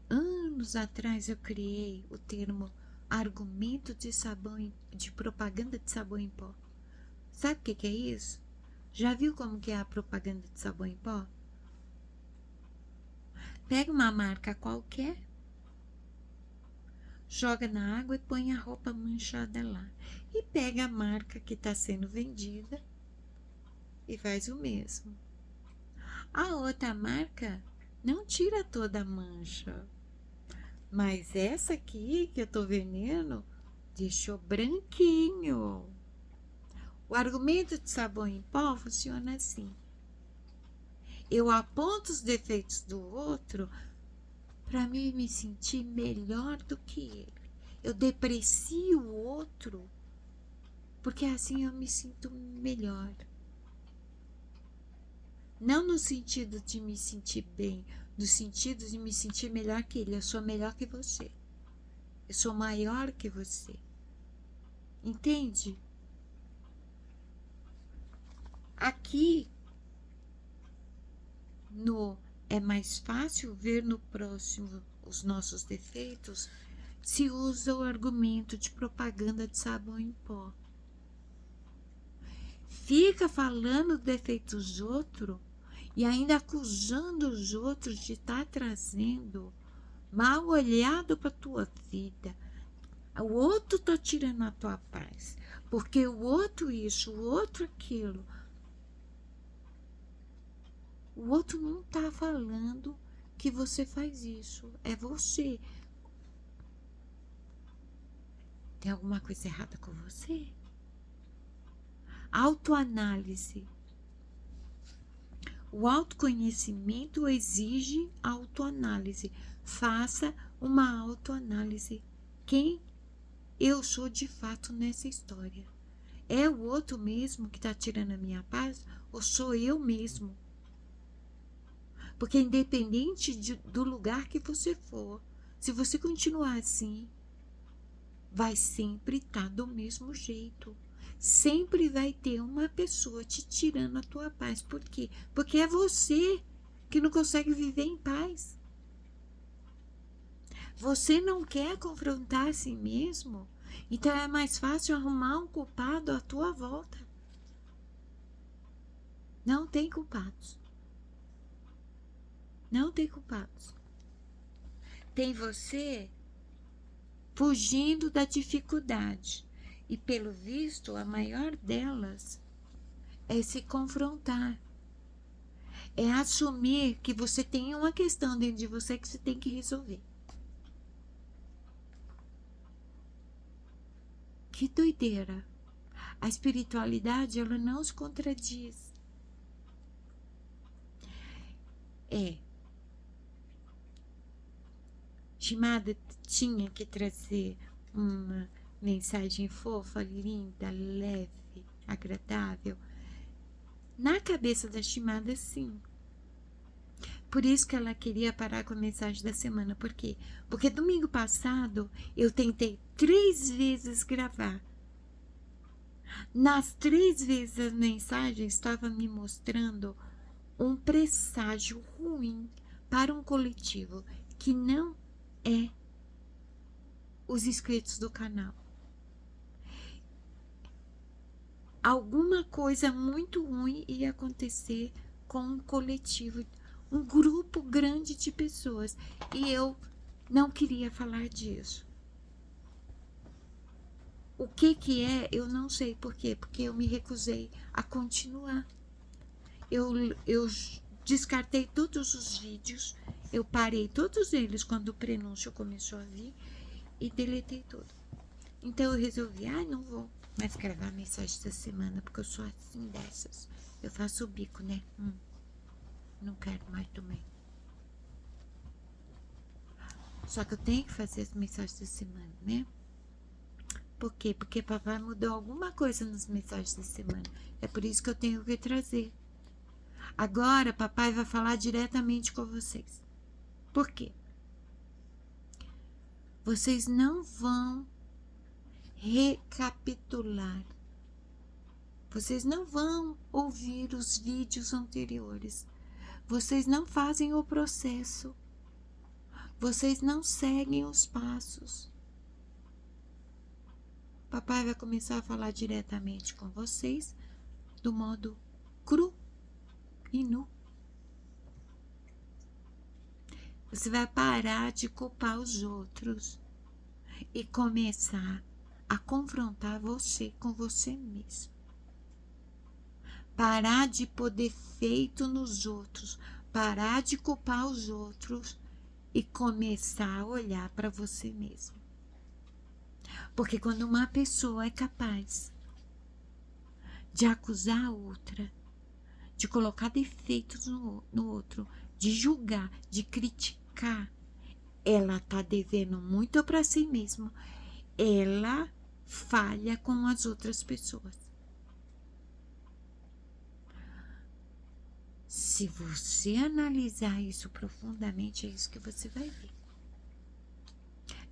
anos atrás eu criei o termo argumento de sabão, de propaganda de sabão em pó. Sabe o que é isso? Já viu como que é a propaganda de sabão em pó? Pega uma marca qualquer, joga na água e põe a roupa manchada lá. E pega a marca que está sendo vendida e faz o mesmo. A outra marca não tira toda a mancha, mas essa aqui que eu tô vendendo deixou branquinho. O argumento de sabão em pó funciona assim. Eu aponto os defeitos do outro para mim me sentir melhor do que ele. Eu deprecio o outro porque assim eu me sinto melhor. Não no sentido de me sentir bem, no sentido de me sentir melhor que ele. Eu sou melhor que você. Eu sou maior que você. Entende? Aqui no é mais fácil ver no próximo os nossos defeitos, se usa o argumento de propaganda de sabão em pó. Fica falando defeitos dos outros e ainda acusando os outros de estar trazendo mal olhado para a tua vida. O outro está tirando a tua paz, porque o outro isso, o outro aquilo. O outro não está falando que você faz isso, é você. Tem alguma coisa errada com você? Autoanálise. O autoconhecimento exige autoanálise. Faça uma autoanálise. Quem eu sou de fato nessa história? É o outro mesmo que está tirando a minha paz? Ou sou eu mesmo? Porque independente do lugar que você for, se você continuar assim, vai sempre estar do mesmo jeito. Sempre vai ter uma pessoa te tirando a tua paz. Por quê? Porque é você que não consegue viver em paz. Você não quer confrontar a si mesmo, então é mais fácil arrumar um culpado à tua volta. Não tem culpados. Não tem culpados. Tem você fugindo da dificuldade. E pelo visto, a maior delas é se confrontar. É assumir que você tem uma questão dentro de você que você tem que resolver. Que doideira! A espiritualidade, ela não se contradiz. Shimada tinha que trazer uma mensagem fofa, linda, leve, agradável. Na cabeça da Shimada, sim. Por isso que ela queria parar com a mensagem da semana. Por quê? Porque domingo passado eu tentei 3 vezes gravar. Nas 3 vezes a mensagem estava me mostrando um presságio ruim para um coletivo que não é os inscritos do canal. Alguma coisa muito ruim ia acontecer com um coletivo, um grupo grande de pessoas, e eu não queria falar disso. O que é, eu não sei por quê, porque eu me recusei a continuar. Eu descartei todos os vídeos, eu parei todos eles quando o prenúncio começou a vir e deletei tudo. Então eu resolvi, não vou mais gravar mensagem essa semana, porque eu sou assim dessas. Eu faço o bico, né? Não quero mais também. Só que eu tenho que fazer as mensagens da semana, né? Por quê? Porque papai mudou alguma coisa nas mensagens da semana. É por isso que eu tenho que trazer. Agora, papai vai falar diretamente com vocês. Por quê? Vocês não vão recapitular. Vocês não vão ouvir os vídeos anteriores. Vocês não fazem o processo. Vocês não seguem os passos. Papai vai começar a falar diretamente com vocês do modo cru e nu. Você vai parar de culpar os outros e começar a confrontar você com você mesmo. Parar de pôr defeito nos outros, parar de culpar os outros e começar a olhar para você mesmo. Porque quando uma pessoa é capaz de acusar a outra, de colocar defeitos no outro, de julgar, de criticar, ela está devendo muito para si mesma. Ela falha com as outras pessoas. Se você analisar isso profundamente, é isso que você vai ver.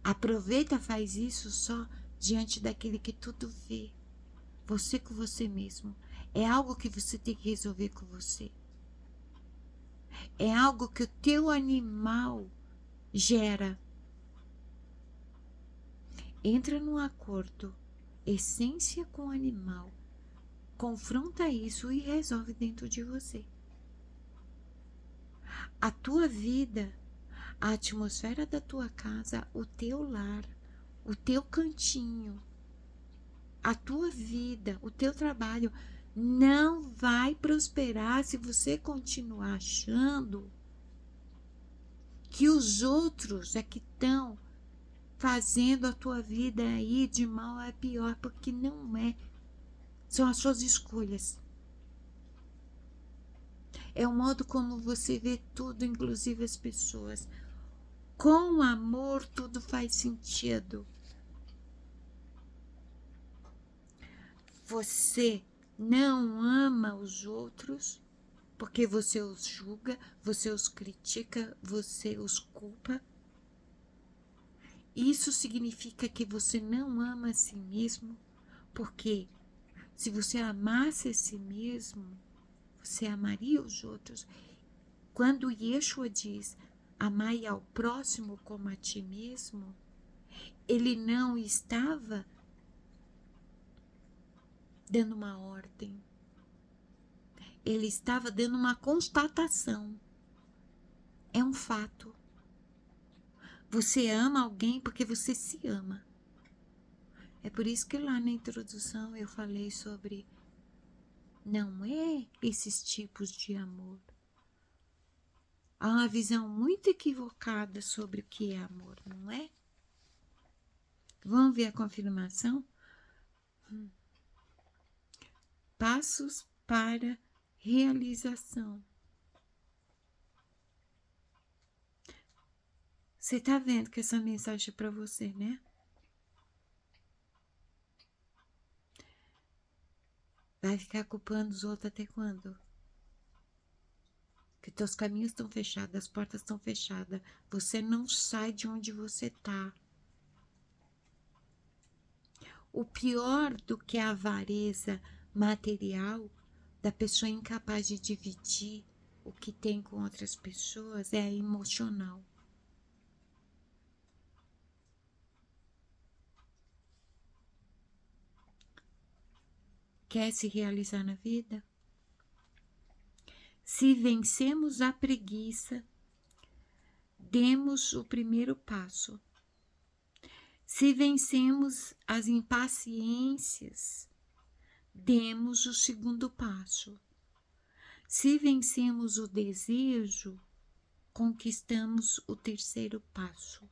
Aproveita, faz isso só diante daquele que tudo vê. Você com você mesmo. É algo que você tem que resolver com você. É algo que o teu animal gera. Entra num acordo, essência com animal. Confronta isso e resolve dentro de você. A tua vida, a atmosfera da tua casa, o teu lar, o teu cantinho, a tua vida, o teu trabalho não vai prosperar se você continuar achando que os outros é que estão fazendo a tua vida aí de mal a pior, porque não é. São as suas escolhas. É o modo como você vê tudo, inclusive as pessoas. Com amor, tudo faz sentido. Você não ama os outros porque você os julga, você os critica, você os culpa. Isso significa que você não ama a si mesmo, porque se você amasse a si mesmo, você amaria os outros. Quando Yeshua diz, amai ao próximo como a ti mesmo, ele não estava dando uma ordem. Ele estava dando uma constatação. É um fato. Você ama alguém porque você se ama. É por isso que lá na introdução eu falei sobre não é esses tipos de amor. Há uma visão muito equivocada sobre o que é amor, não é? Vamos ver a confirmação? Passos para realização. Você está vendo que essa mensagem é para você, né? Vai ficar culpando os outros até quando? Que teus caminhos estão fechados, as portas estão fechadas. Você não sai de onde você está. O pior do que a avareza material da pessoa incapaz de dividir o que tem com outras pessoas é a emocional. Quer se realizar na vida? Se vencemos a preguiça, demos o primeiro passo. Se vencemos as impaciências, demos o segundo passo. Se vencemos o desejo, conquistamos o terceiro passo.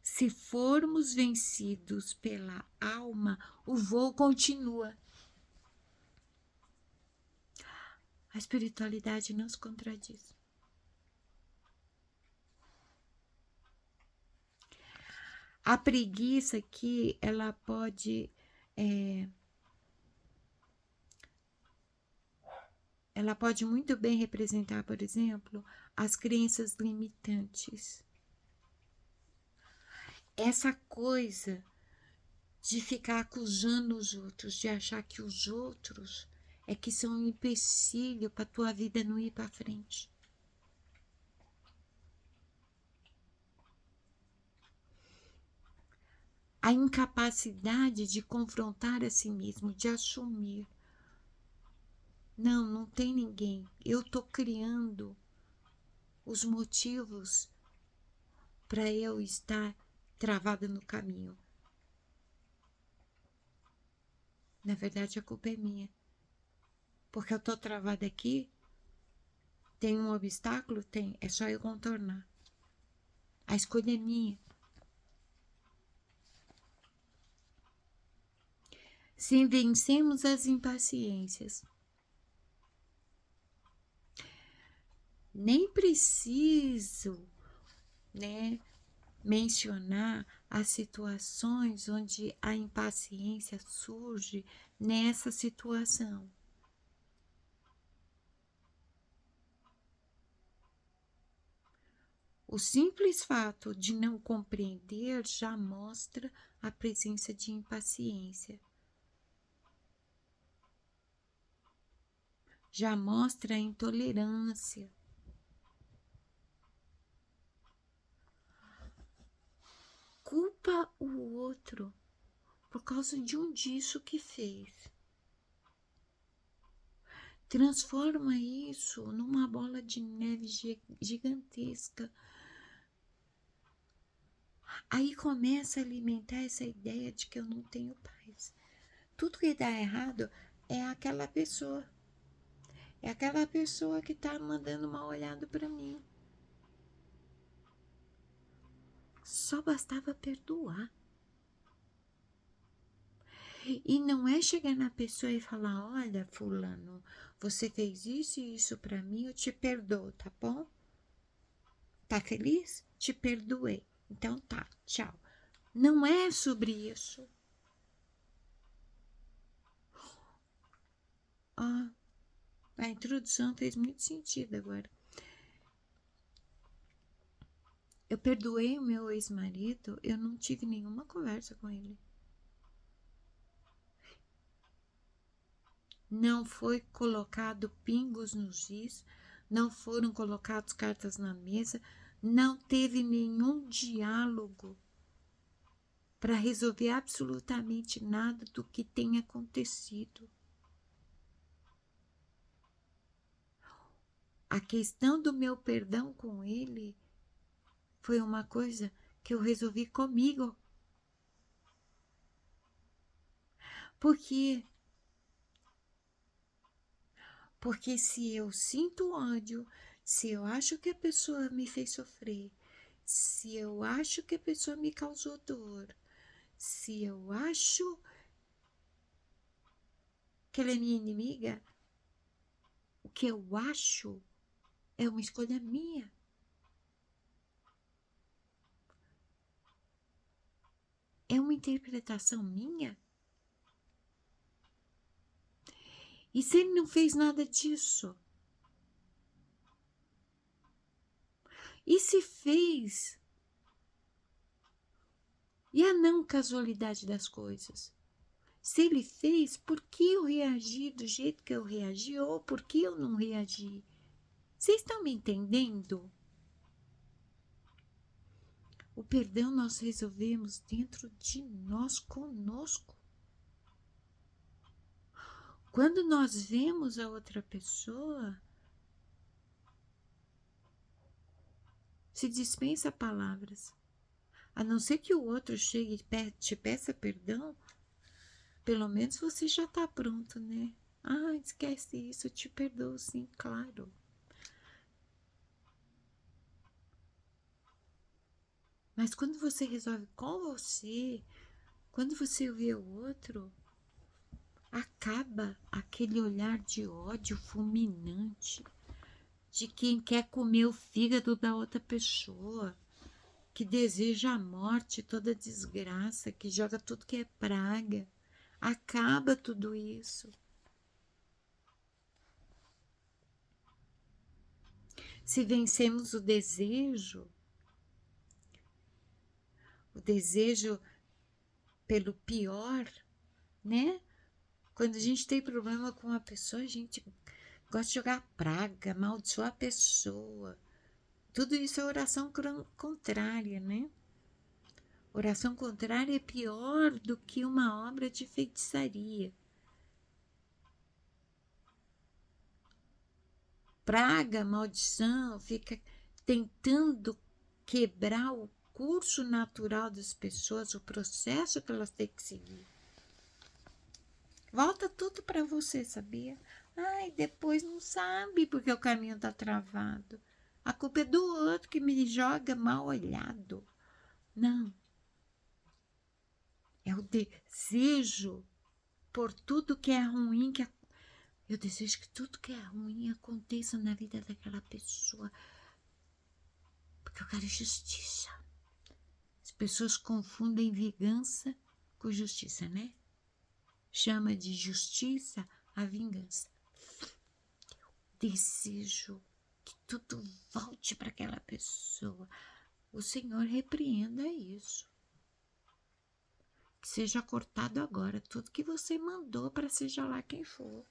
Se formos vencidos pela alma, o voo continua. A espiritualidade não se contradiz. A preguiça aqui, ela pode muito bem representar, por exemplo, as crenças limitantes. Essa coisa de ficar acusando os outros, de achar que os outros é que são um empecilho para tua vida não ir para frente. A incapacidade de confrontar a si mesmo, de assumir. Não, não tem ninguém. Eu estou criando os motivos para eu estar travada no caminho. Na verdade, a culpa é minha. Porque eu estou travada aqui, tem um obstáculo? Tem. É só eu contornar. A escolha é minha. Se vencemos as impaciências, nem preciso, né, mencionar as situações onde a impaciência surge nessa situação. O simples fato de não compreender já mostra a presença de impaciência. Já mostra a intolerância. Culpa o outro por causa de um disso que fez. Transforma isso numa bola de neve gigantesca. Aí começa a alimentar essa ideia de que eu não tenho paz. Tudo que dá errado é aquela pessoa. É aquela pessoa que tá mandando mal olhado para mim. Só bastava perdoar. E não é chegar na pessoa e falar: olha, fulano, você fez isso e isso para mim, eu te perdoo, tá bom? Tá feliz? Te perdoei. Então tá, tchau. Não é sobre isso. Ah, a introdução fez muito sentido agora. Eu perdoei o meu ex-marido, eu não tive nenhuma conversa com ele. Não foi colocado pingos nos is, não foram colocadas cartas na mesa, não teve nenhum diálogo para resolver absolutamente nada do que tem acontecido. A questão do meu perdão com ele foi uma coisa que eu resolvi comigo. Porque se eu sinto ódio, se eu acho que a pessoa me fez sofrer, se eu acho que a pessoa me causou dor, se eu acho que ela é minha inimiga, o que eu acho é uma escolha minha. É uma interpretação minha. E se ele não fez nada disso? E se fez? E a não casualidade das coisas? Se ele fez, por que eu reagi do jeito que eu reagi ou por que eu não reagi? Vocês estão me entendendo? O perdão nós resolvemos dentro de nós, conosco. Quando nós vemos a outra pessoa, se dispensa palavras. A não ser que o outro chegue e te peça perdão, pelo menos você já está pronto, né? Ah, esquece isso, eu te perdoo sim, claro. Mas quando você resolve com você, quando você vê o outro, acaba aquele olhar de ódio fulminante de quem quer comer o fígado da outra pessoa, que deseja a morte, toda desgraça, que joga tudo que é praga. Acaba tudo isso. Se vencemos o desejo pelo pior, né? Quando a gente tem problema com uma pessoa, a gente gosta de jogar praga, amaldiçoar a pessoa. Tudo isso é oração contrária, né? Oração contrária é pior do que uma obra de feitiçaria. Praga, maldição, fica tentando quebrar o curso natural das pessoas, o processo que elas têm que seguir. Volta tudo para você, sabia? Ai, depois não sabe porque o caminho está travado. A culpa é do outro que me joga mal olhado. Não. É o desejo por tudo que é ruim. Eu desejo que tudo que é ruim aconteça na vida daquela pessoa. Porque eu quero justiça. As pessoas confundem vingança com justiça, né? Chama de justiça a vingança. Desejo que tudo volte para aquela pessoa. O Senhor repreenda isso. Que seja cortado agora tudo que você mandou para seja lá quem for.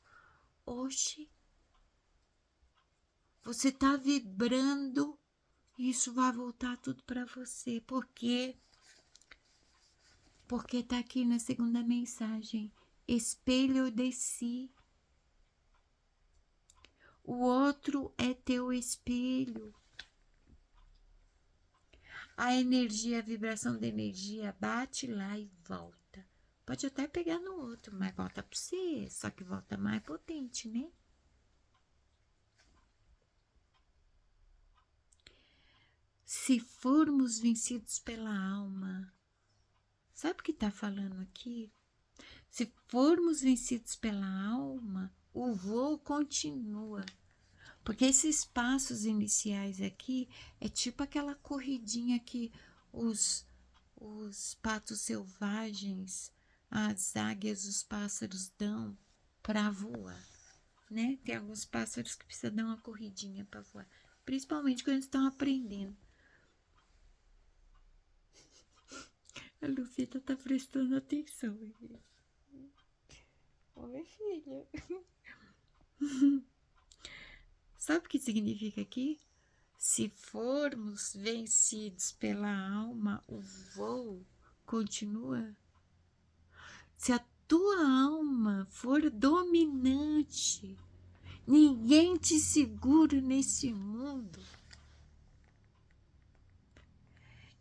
Hoje, você está vibrando, isso vai voltar tudo para você. Por quê? Porque está aqui na segunda mensagem. Espelho de si. O outro é teu espelho. A energia, a vibração da energia bate lá e volta. Pode até pegar no outro, mas volta para você. Só que volta mais potente, né? Se formos vencidos pela alma. Sabe o que está falando aqui? Se formos vencidos pela alma, o voo continua. Porque esses passos iniciais aqui é tipo aquela corridinha que os patos selvagens, as águias, os pássaros dão para voar, né? Tem alguns pássaros que precisam dar uma corridinha para voar, principalmente quando estão aprendendo. A Lucita tá prestando atenção. Oi, filha. Sabe o que significa aqui? Se formos vencidos pela alma, o voo continua. Se a tua alma for dominante, ninguém te segura nesse mundo.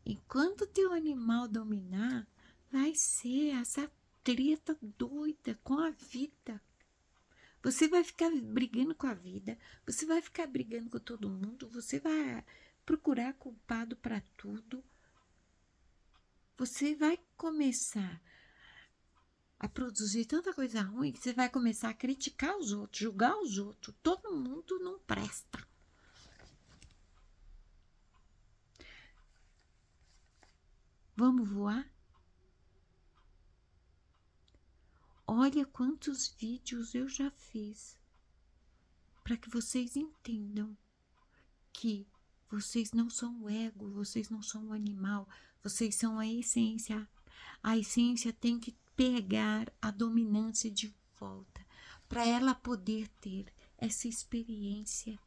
Enquanto teu animal dominar, vai ser essa treta doida com a vida. Você vai ficar brigando com a vida, você vai ficar brigando com todo mundo, você vai procurar culpado para tudo. Você vai começar a produzir tanta coisa ruim que você vai começar a criticar os outros, julgar os outros. Todo mundo não presta. Vamos voar? Olha quantos vídeos eu já fiz para que vocês entendam que vocês não são o ego, vocês não são o animal, vocês são a essência. A essência tem que pegar a dominância de volta para ela poder ter essa experiência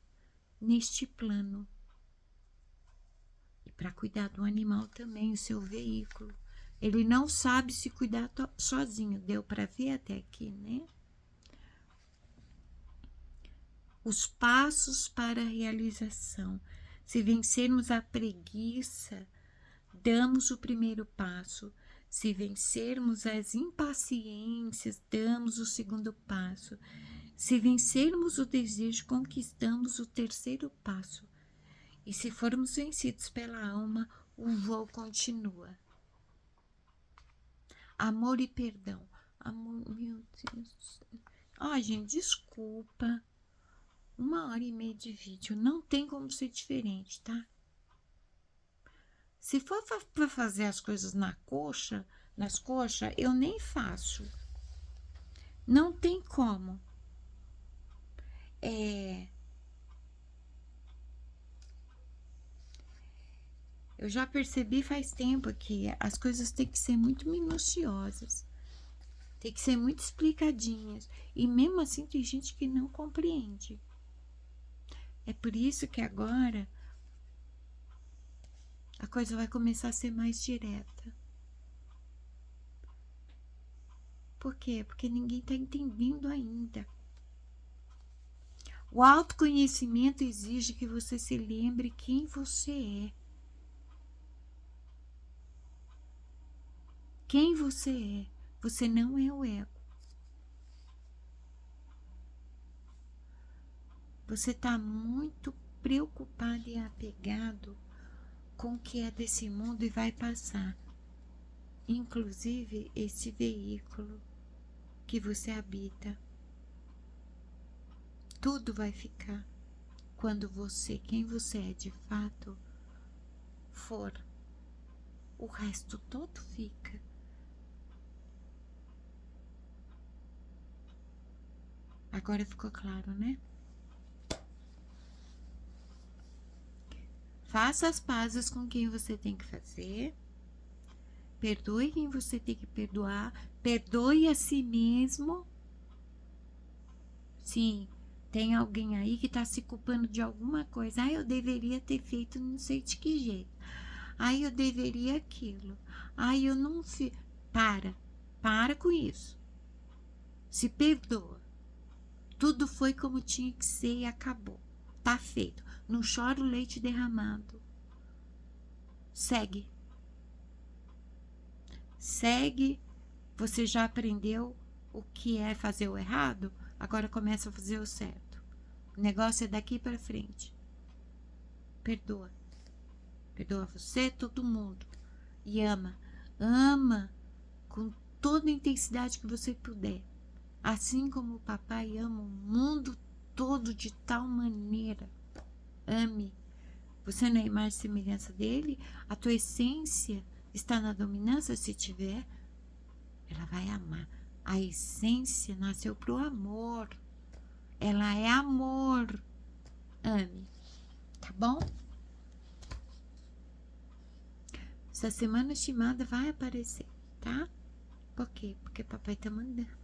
neste plano. E para cuidar do animal também, o seu veículo. Ele não sabe se cuidar sozinho. Deu para ver até aqui, né? Os passos para a realização. Se vencermos a preguiça, damos o primeiro passo. Se vencermos as impaciências, damos o segundo passo. Se vencermos o desejo, conquistamos o terceiro passo. E se formos vencidos pela alma, o voo continua. Amor e perdão. Amor, meu Deus. Ai, gente, desculpa. 1h30 de vídeo. Não tem como ser diferente, tá? Se for para fazer as coisas nas coxas, eu nem faço. Não tem como. Eu já percebi faz tempo que as coisas têm que ser muito minuciosas, tem que ser muito explicadinhas. E mesmo assim tem gente que não compreende. É por isso que agora a coisa vai começar a ser mais direta. Por quê? Porque ninguém está entendendo ainda. O autoconhecimento exige que você se lembre quem você é. Quem você é. Você não é o ego. Você está muito preocupado e apegado com o que é desse mundo e vai passar. Inclusive esse veículo que você habita. Tudo vai ficar quando você, quem você é de fato, for. O resto todo fica. Agora ficou claro, né? Faça as pazes com quem você tem que fazer. Perdoe quem você tem que perdoar. Perdoe a si mesmo. Sim, tem alguém aí que tá se culpando de alguma coisa. Eu deveria ter feito não sei de que jeito. Eu deveria aquilo. Eu não fiz. Para com isso. Se perdoa. Tudo foi como tinha que ser e acabou. Tá feito. Não chora o leite derramado. Segue. Segue. Você já aprendeu o que é fazer o errado? Agora começa a fazer o certo. O negócio é daqui para frente. Perdoa. Perdoa você, todo mundo. E ama. Ama com toda a intensidade que você puder. Assim como o papai ama o mundo todo de tal maneira. Ame. Você não é imagem e semelhança dele? A tua essência está na dominância? Se tiver, ela vai amar. A essência nasceu pro amor. Ela é amor. Ame. Tá bom? Essa semana estimada vai aparecer, tá? Por quê? Porque papai tá mandando.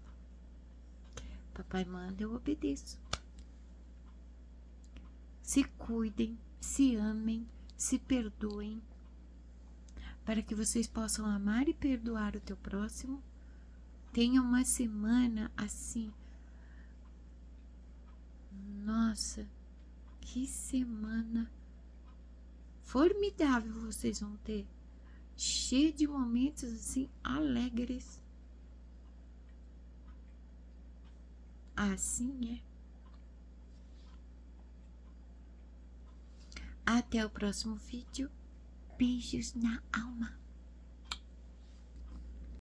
Papai manda, eu obedeço. Se cuidem, se amem, se perdoem, para que vocês possam amar e perdoar o teu próximo. Tenha uma semana assim. Nossa, que semana formidável vocês vão ter. Cheio de momentos assim alegres. Assim é. Até o próximo vídeo. Beijos na alma.